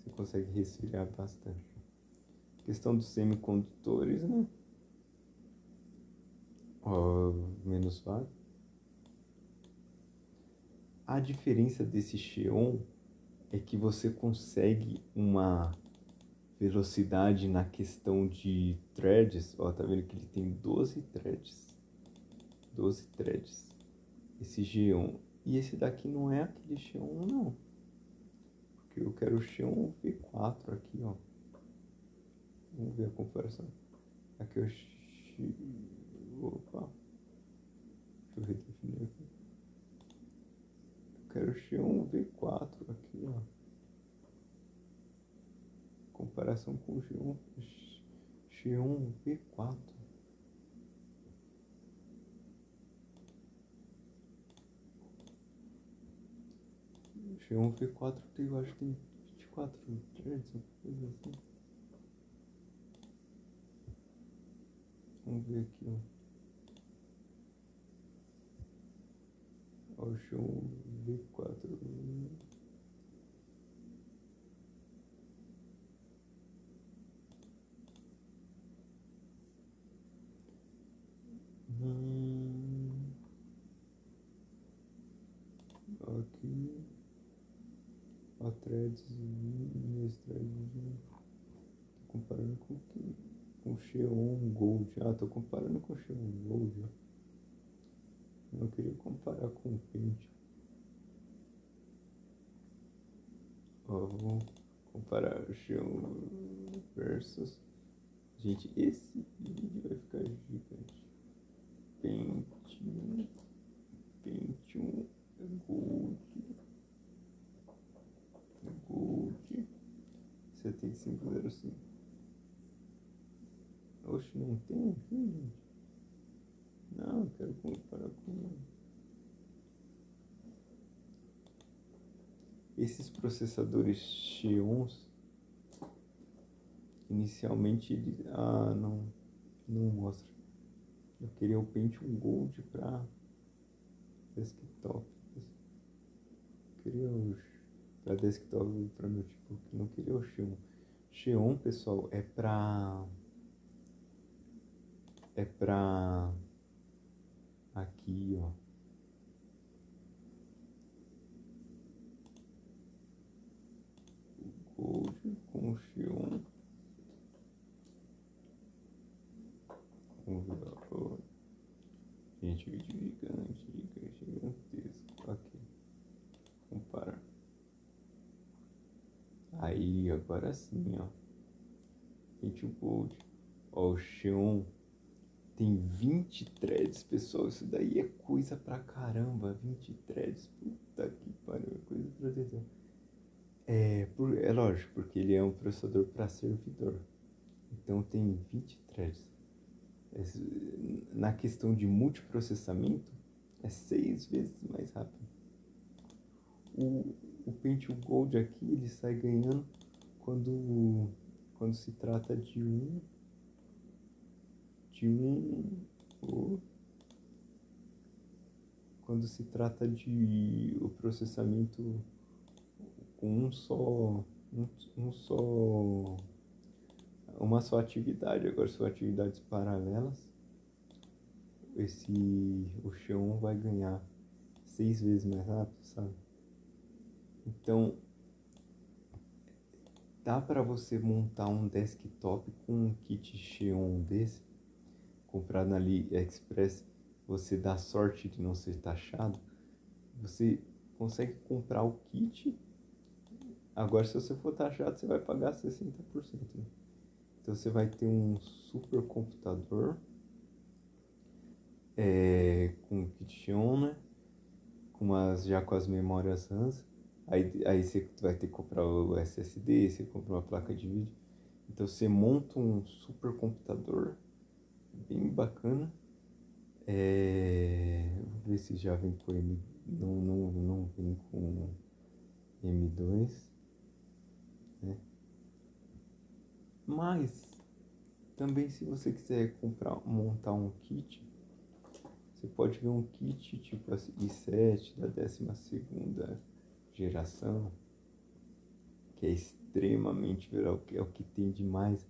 Você consegue resfriar bastante. Questão dos semicondutores, né? Ó, menos vale. A diferença desse Xeon é que você consegue uma velocidade na questão de threads. Ó, tá vendo que ele tem 12 threads. 12 threads. Esse Xeon. E esse daqui não é aquele Xeon, não. Porque eu quero o Xeon V4 aqui, ó. Vamos ver a comparação. Aqui é o Opa. Deixa eu redefinir aqui. Eu quero o Xeon V4 aqui, ó. Comparação com o Xeon V4. O Xeon V4 tem, eu acho que tem 24 threads, uma coisa assim. Vamos ver aqui, ó. Ó, o Xeon V4. Aqui. Ó, threads. Minhas threads. Tô comparando com quem? Com o Xeon Gold. Ah, tô comparando com o Xeon Gold. Eu queria comparar com o Pentium. Ó, vamos comparar o Xeon versus. Gente, esse vídeo vai ficar gigante. Pentium. Pentium Gold. Gold. 7505. Oxe, não tem aqui, gente. Não, eu quero comparar com. Esses processadores Xeons, inicialmente ele. Ah, não. Não mostra. Eu queria o Pentium Gold para desktop. Eu queria o para desktop para notebook. Não queria o Xeon. Xeon, pessoal, é pra aqui, ó. Gold com o Xeon. Vamos ver, ó. Gente, vídeo gigante, gigantesco. Aqui. Compara. Aí, agora sim, ó. Gente, o Gold. Ó, o Xeon tem 20 threads, pessoal. Isso daí é coisa pra caramba. 20 threads. Puta que pariu, é coisa pra atenção. É lógico, porque ele é um processador para servidor. Então tem 20 threads. Na questão de multiprocessamento, é 6 vezes mais rápido. O Pentium Gold aqui, ele sai ganhando quando se trata quando se trata de o processamento com uma só atividade. Agora são atividades paralelas. O Xeon vai ganhar 6 vezes mais rápido, sabe? Então, dá para você montar um desktop com um kit Xeon desse, comprado na AliExpress. Você dá sorte de não ser taxado. Você consegue comprar o kit. Agora, se você for taxado, você vai pagar 60%, né? Então, você vai ter um super computador com kit Xeon, né? Já com as memórias RAMs. Aí você vai ter que comprar o SSD, você compra uma placa de vídeo. Então você monta um super computador bem bacana. Vou ver se já vem com M. Não vem com M2. Né? Mas também, se você quiser montar um kit, Você pode ver um kit tipo i7 da 12ª geração, que é extremamente veloz, é o que tem de mais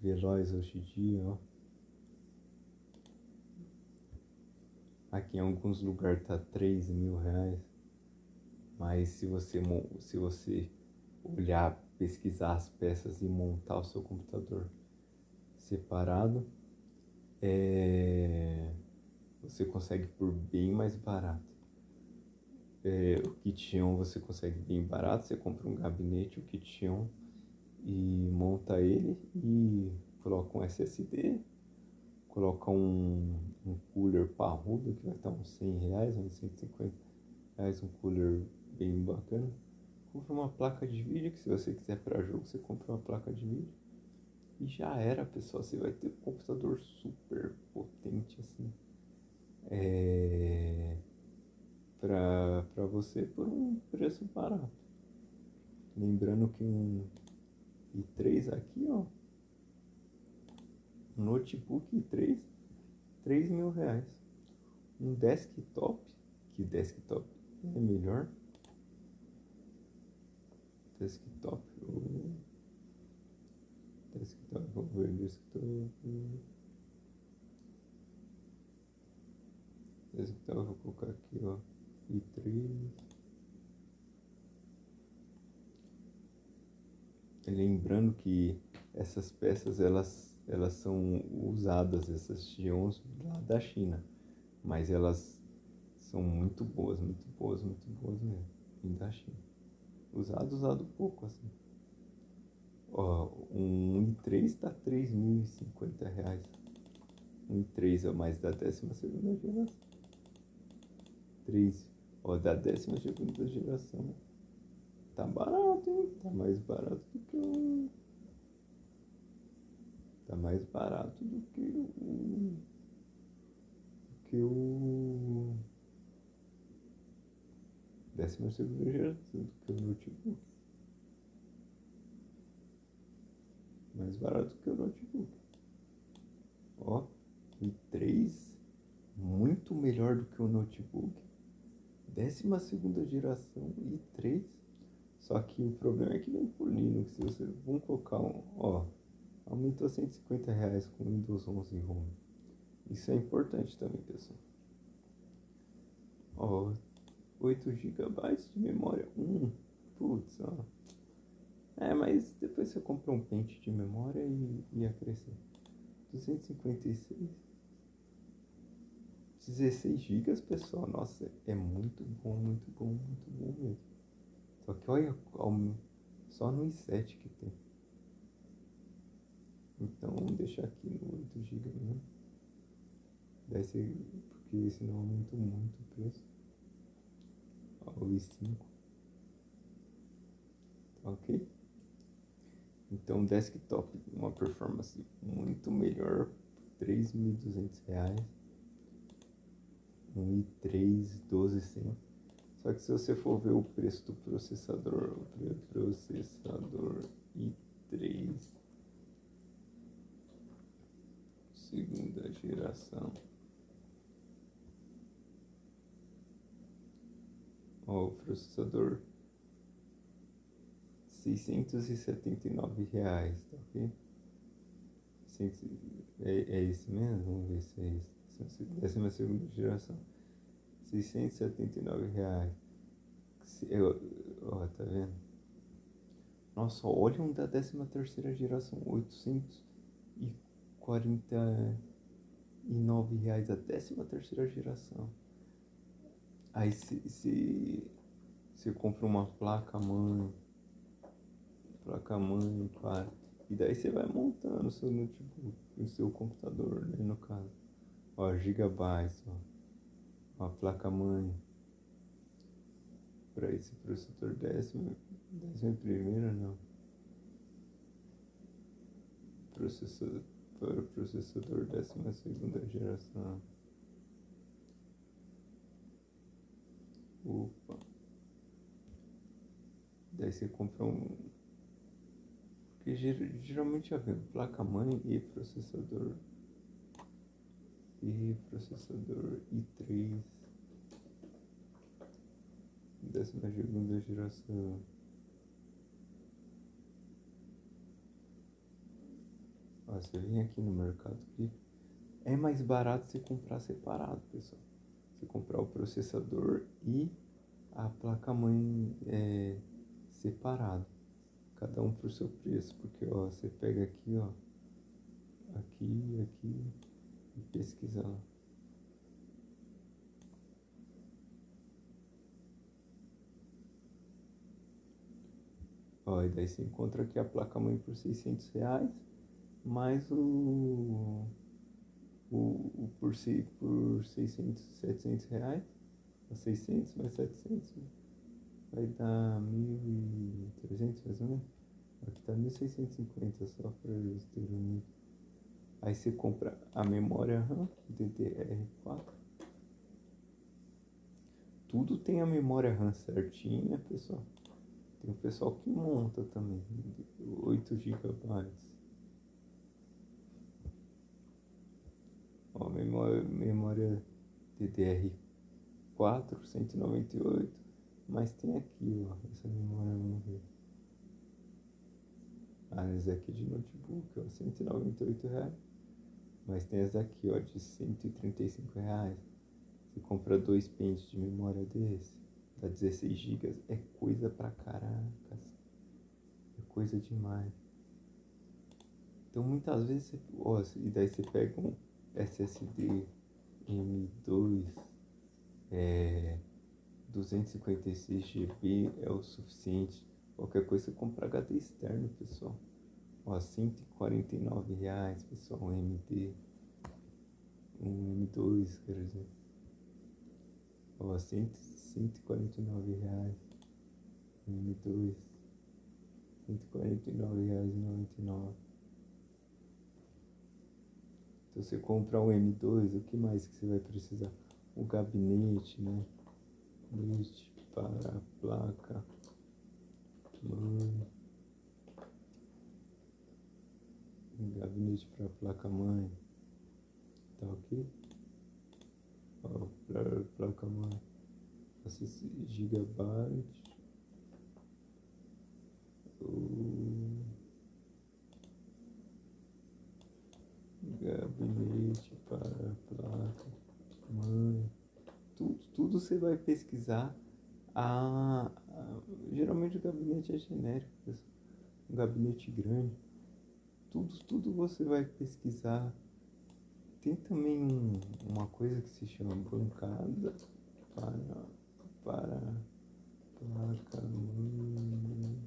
veloz hoje em dia, ó. Aqui em alguns lugares tá R$ 3.000, mas se você olhar, pesquisar as peças e montar o seu computador separado, você consegue por bem mais barato. O kit on você consegue bem barato, você compra um gabinete, o kit on, e monta ele e coloca um SSD, coloca um cooler parrudo que vai estar uns R$ 100, uns R$ 150, um cooler bem bacana. Compra uma placa de vídeo, que se você quiser para jogo, você compra uma placa de vídeo. E já era, pessoal, você vai ter um computador super potente assim. Para você por um preço barato. Lembrando que um i3 aqui, ó, um notebook i3, R$ 3.000. Um desktop, que desktop é melhor. Desktop, vamos ver desktop. Desktop, eu vou colocar aqui, ó, i3. Lembrando que essas peças elas são usadas, essas Xeons lá da China, mas elas são muito boas, muito boas, muito boas mesmo, vim da China. Usado pouco assim. Ó, um i3 tá R$ 3.050. Um i3 é mais da 12ª geração. 3, ó, da 12ª geração. Tá barato, hein? Tá mais barato do que o... Tá mais barato do que o... Que o... 12ª geração, do que o notebook. Mais barato do que o notebook. Ó, i3, muito melhor do que o notebook. 12ª geração, i3. Só que o problema é que vem por Linux. Se você... Vamos colocar um... Ó, aumentou R$ 150 com Windows 11 Home. Isso é importante também, pessoal. Ó, 8 GB de memória. Putz, ó. Mas depois você compra um pente de memória e ia crescer. 256. 16 GB, pessoal. Nossa, é muito bom, muito bom, muito bom mesmo. Só que olha, só no i7 que tem. Então vamos deixar aqui no 8 GB mesmo. Deve ser, porque senão aumenta muito o preço. Ó, o i5. Tá ok? Então desktop, uma performance muito melhor, R$ 3.200. Um i3 12100. Só que se você for ver o preço do processador, i3 segunda geração, ó, o processador R$ 679, tá ok? É esse mesmo? Vamos ver se é esse. 12ª geração. R$ 679. Ó, tá vendo? Nossa, olha um da 13ª geração. R$ 849 a 13ª geração. Aí se compra uma placa-mãe, claro. E daí você vai montando o seu notebook, o seu computador, né, no caso. Ó, gigabytes, ó. A placa-mãe. Para esse processador 11ª, não. Para o processador 12ª geração. Opa. Daí você compra um... Porque geralmente já vem placa-mãe e processador. e processador i3, 12ª geração. Ó, você vem aqui no Mercado Livre, é mais barato você comprar separado, pessoal. Você comprar o processador e a placa-mãe separado, cada um por seu preço, porque ó, você pega aqui, ó, aqui e pesquisa lá. Ó, e daí você encontra aqui a placa-mãe por R$ 600, mais por 600, R$ 700, 600 mais 700, vai dar 1.300 mais ou menos. Aqui tá 1.650 só para eles terem um. Aí você compra a memória RAM DDR4. Tudo tem a memória RAM certinha, pessoal. Tem o pessoal que monta também, 8 GB. Ó, memória DDR4, 198. Mas tem aqui, ó, essa memória, vamos ver. Ah, essa aqui de notebook, ó, R$ 198. Mas tem essa aqui, ó, de R$ 135. Você compra 2 pentes de memória desse, dá 16 GB. É coisa pra caracas. É coisa demais. Então muitas vezes você, ó, e daí você pega um SSD M2, 256 GB é o suficiente. Qualquer coisa você compra HD externo, pessoal. Ó, R$ 149, pessoal, um MD. Um M2, quer dizer. Ó, R$ 149. Um M2. R$ 149,99. Então você comprar um M2, o que mais que você vai precisar? O gabinete, né? Gabinete para a placa mãe. Gabinete para a placa mãe. Tá ok? Ó, para a placa mãe. 6 GB. O gabinete para a placa mãe. Tudo você vai pesquisar. Geralmente o gabinete é genérico, um gabinete grande. Tudo você vai pesquisar. Tem também uma coisa que se chama bancada para placa-mãe.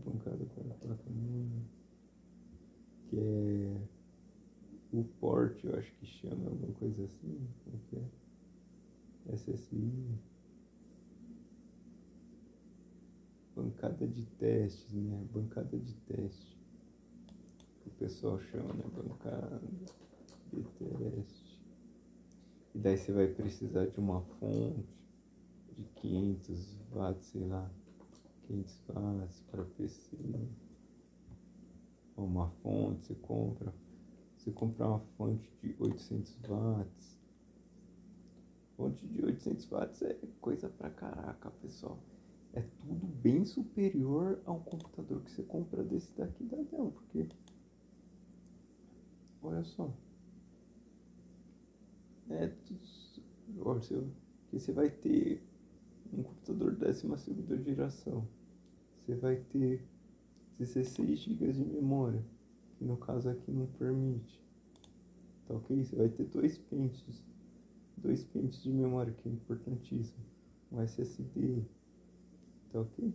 Bancada para placa-mãe. Que é o port, eu acho que chama, alguma coisa assim. Como que é? SSI. Bancada de testes, né? Bancada de teste. Que o pessoal chama, né? Bancada de teste. E daí você vai precisar de uma fonte de 500 watts, sei lá. 500 watts para PC. Uma fonte, você compra. Você comprar uma fonte de 800 watts. Fonte de 800 watts é coisa pra caraca, pessoal. É tudo bem superior a um computador que você compra desse daqui da Dell, porque olha só, que você vai ter um computador 12ª geração, você vai ter 16 GB de memória, que no caso aqui não permite, tá ok? Você vai ter dois pentes de memória, que é importantíssimo, um SSD, tá ok?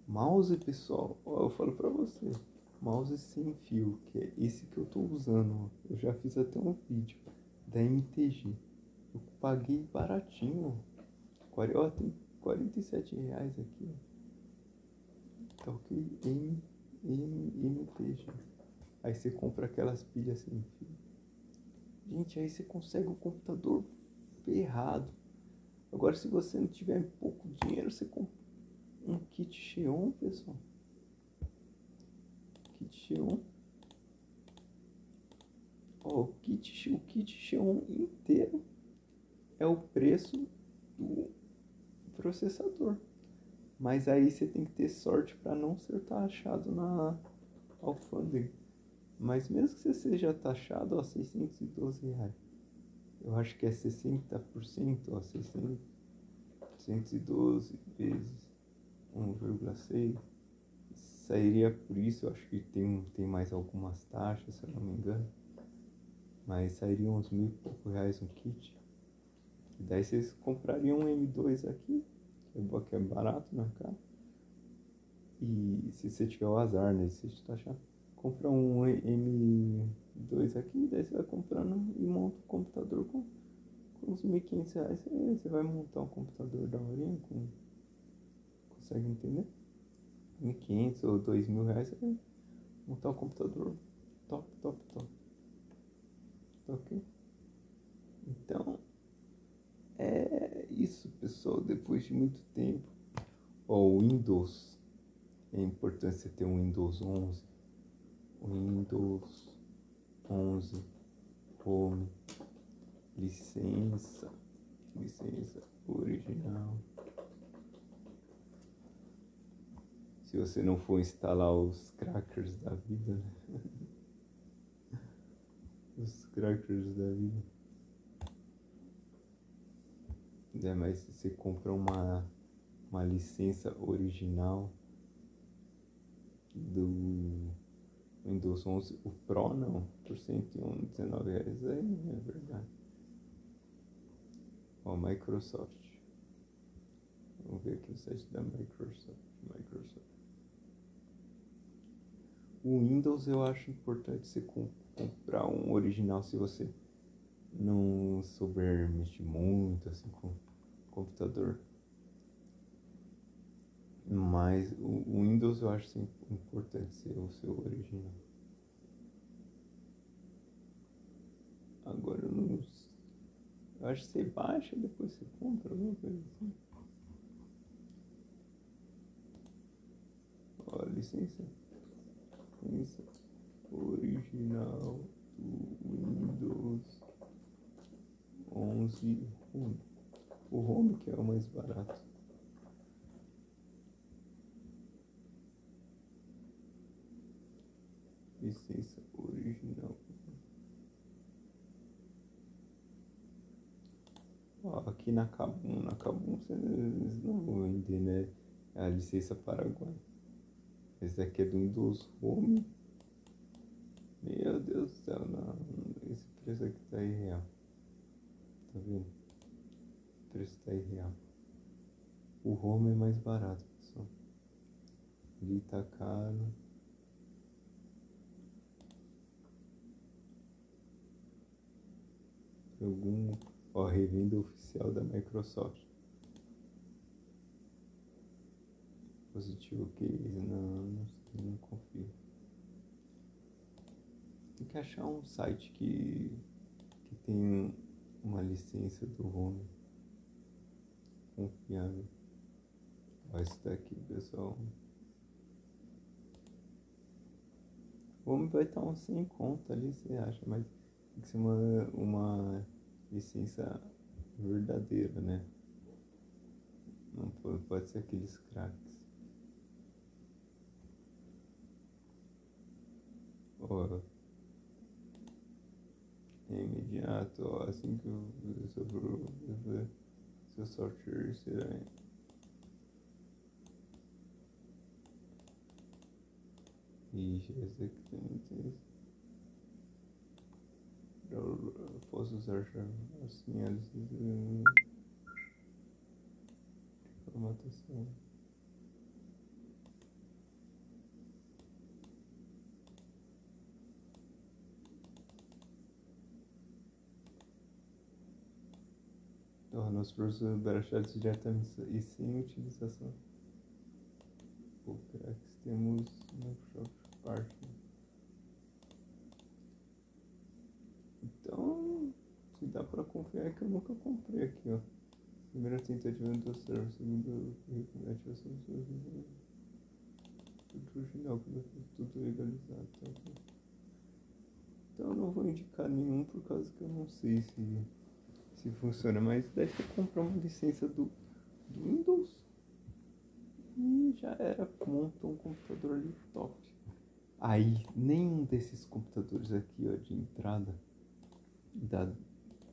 Mouse, pessoal, ó, eu falo pra você, mouse sem fio, que é esse que eu tô usando, ó. Eu já fiz até um vídeo da MTG. Eu paguei baratinho, ó, tem R$ 47 aqui, ó. Tá ok? MTG. Aí você compra aquelas pilhas sem fio. Gente, aí você consegue um computador ferrado. Agora, se você não tiver pouco dinheiro, você compra um kit Xeon, pessoal. Kit Xeon. o kit Xeon inteiro é o preço do processador. Mas aí você tem que ter sorte para não ser taxado na alfândega. Mas mesmo que você seja taxado, ó, R$ 612. Eu acho que é 60%, ó, 612 vezes 1,6. Sairia por isso, eu acho que tem mais algumas taxas, se eu não me engano. Mas sairia uns R$ 1.000 um kit. E daí vocês comprariam um M2 aqui, que é barato, né, cara? E se você tiver o azar, né? Se você taxar, compra um M2 aqui, daí você vai comprando e monta um computador com uns R$ 1.500. Você vai montar um computador da horinha, consegue entender? 1.500 ou R$ 2.000, você vai montar um computador top, top, top. Ok? Então, é isso, pessoal. Depois de muito tempo. Ó, o Windows. É importante você ter um Windows 11. Windows 11 Home. Licença original. Se você não for instalar os crackers da vida, né? Os crackers da vida. Mas se você compra uma licença original do Windows 11, o Pro não, por R$ 119, aí não é verdade. Ó, Microsoft. Vamos ver aqui o site da Microsoft. O Windows eu acho importante você comprar um original se você não souber mexer muito assim com o computador. Mas o Windows eu acho sim, importante ser o seu original. Agora eu não. Eu acho que você baixa, depois você compra, alguma coisa assim. Ó, licença original do Windows 11 Home. O Home que é o mais barato. Licença original. Ó, aqui na Kabum vocês não vão vender, né? É a licença Paraguai. Esse daqui é do Windows Home. Meu Deus do céu, não. Esse preço aqui tá irreal. Tá vendo? O preço tá irreal. O Home é mais barato, pessoal. Ali tá caro. Ó, revenda oficial da Microsoft. Positivo case, não confio. Tem que achar um site que tem uma licença do Home confiável. Ó, esse daqui, pessoal. O Home vai estar uns 100 conto ali, você acha, mas tem que ser uma licença verdadeira, né? Não pode ser aqueles cracks. Ó, é imediato, ó, assim que seu software será. Ixi, esse aqui tem. Eu posso usar assim a formatação. Nos processos baixados diretamente e sem utilização. O cracks temos Microsoft Partner. Então, se dá pra confiar, é que eu nunca comprei aqui, ó. Primeira tentativa não deu certo, segunda ativação do servidor. Tudo original, tudo legalizado, tá? Então eu não vou indicar nenhum por causa que eu não sei se funciona, mas daí você compra uma licença do Windows e já era, monta um computador ali top. Aí nenhum desses computadores aqui, ó, de entrada, da,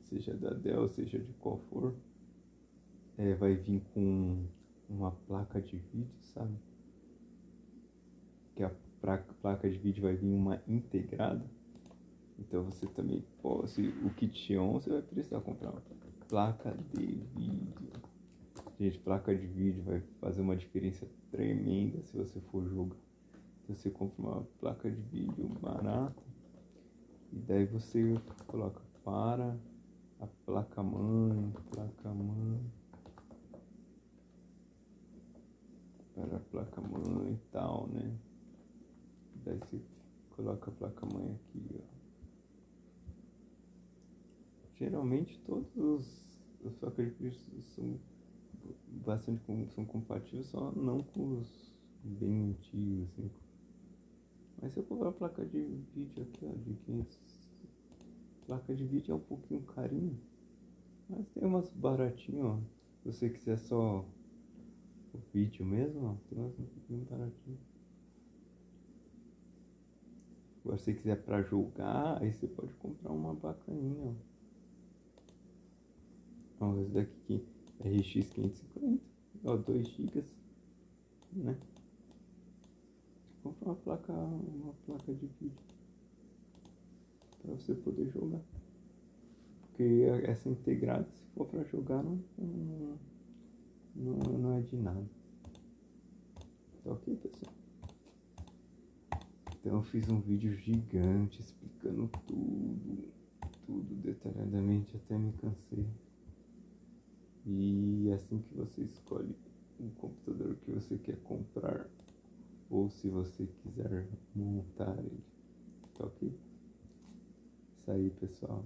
seja da Dell, seja de qual for, vai vir com uma placa de vídeo, sabe? Que a placa de vídeo vai vir uma integrada. Então você também pode, o kit on você vai precisar comprar uma placa de vídeo. Gente, placa de vídeo vai fazer uma diferença tremenda se você for jogar. Então você compra uma placa de vídeo barata e daí você coloca para a placa-mãe, para a placa-mãe e tal, né? Daí você coloca a placa-mãe aqui, ó. Geralmente as placas de vídeo são bastante são compatíveis, só não com os bem antigos, assim. Mas se eu comprar a placa de vídeo aqui, ó, de 500, placa de vídeo é um pouquinho carinho, mas tem umas baratinhas, ó. Se você quiser só o vídeo mesmo, ó, tem umas um pouquinho baratinhas. Agora se você quiser pra jogar, aí você pode comprar uma bacaninha, ó. Ó, esse daqui é RX 550, ó, 2 GB, né? Comprar uma placa de vídeo para você poder jogar. Porque essa integrada, se for para jogar, não é de nada. Tá ok, pessoal? Então eu fiz um vídeo gigante explicando tudo detalhadamente, até me cansei. E é assim que você escolhe o computador que você quer comprar, ou se você quiser montar ele. Tá ok? Isso aí, pessoal.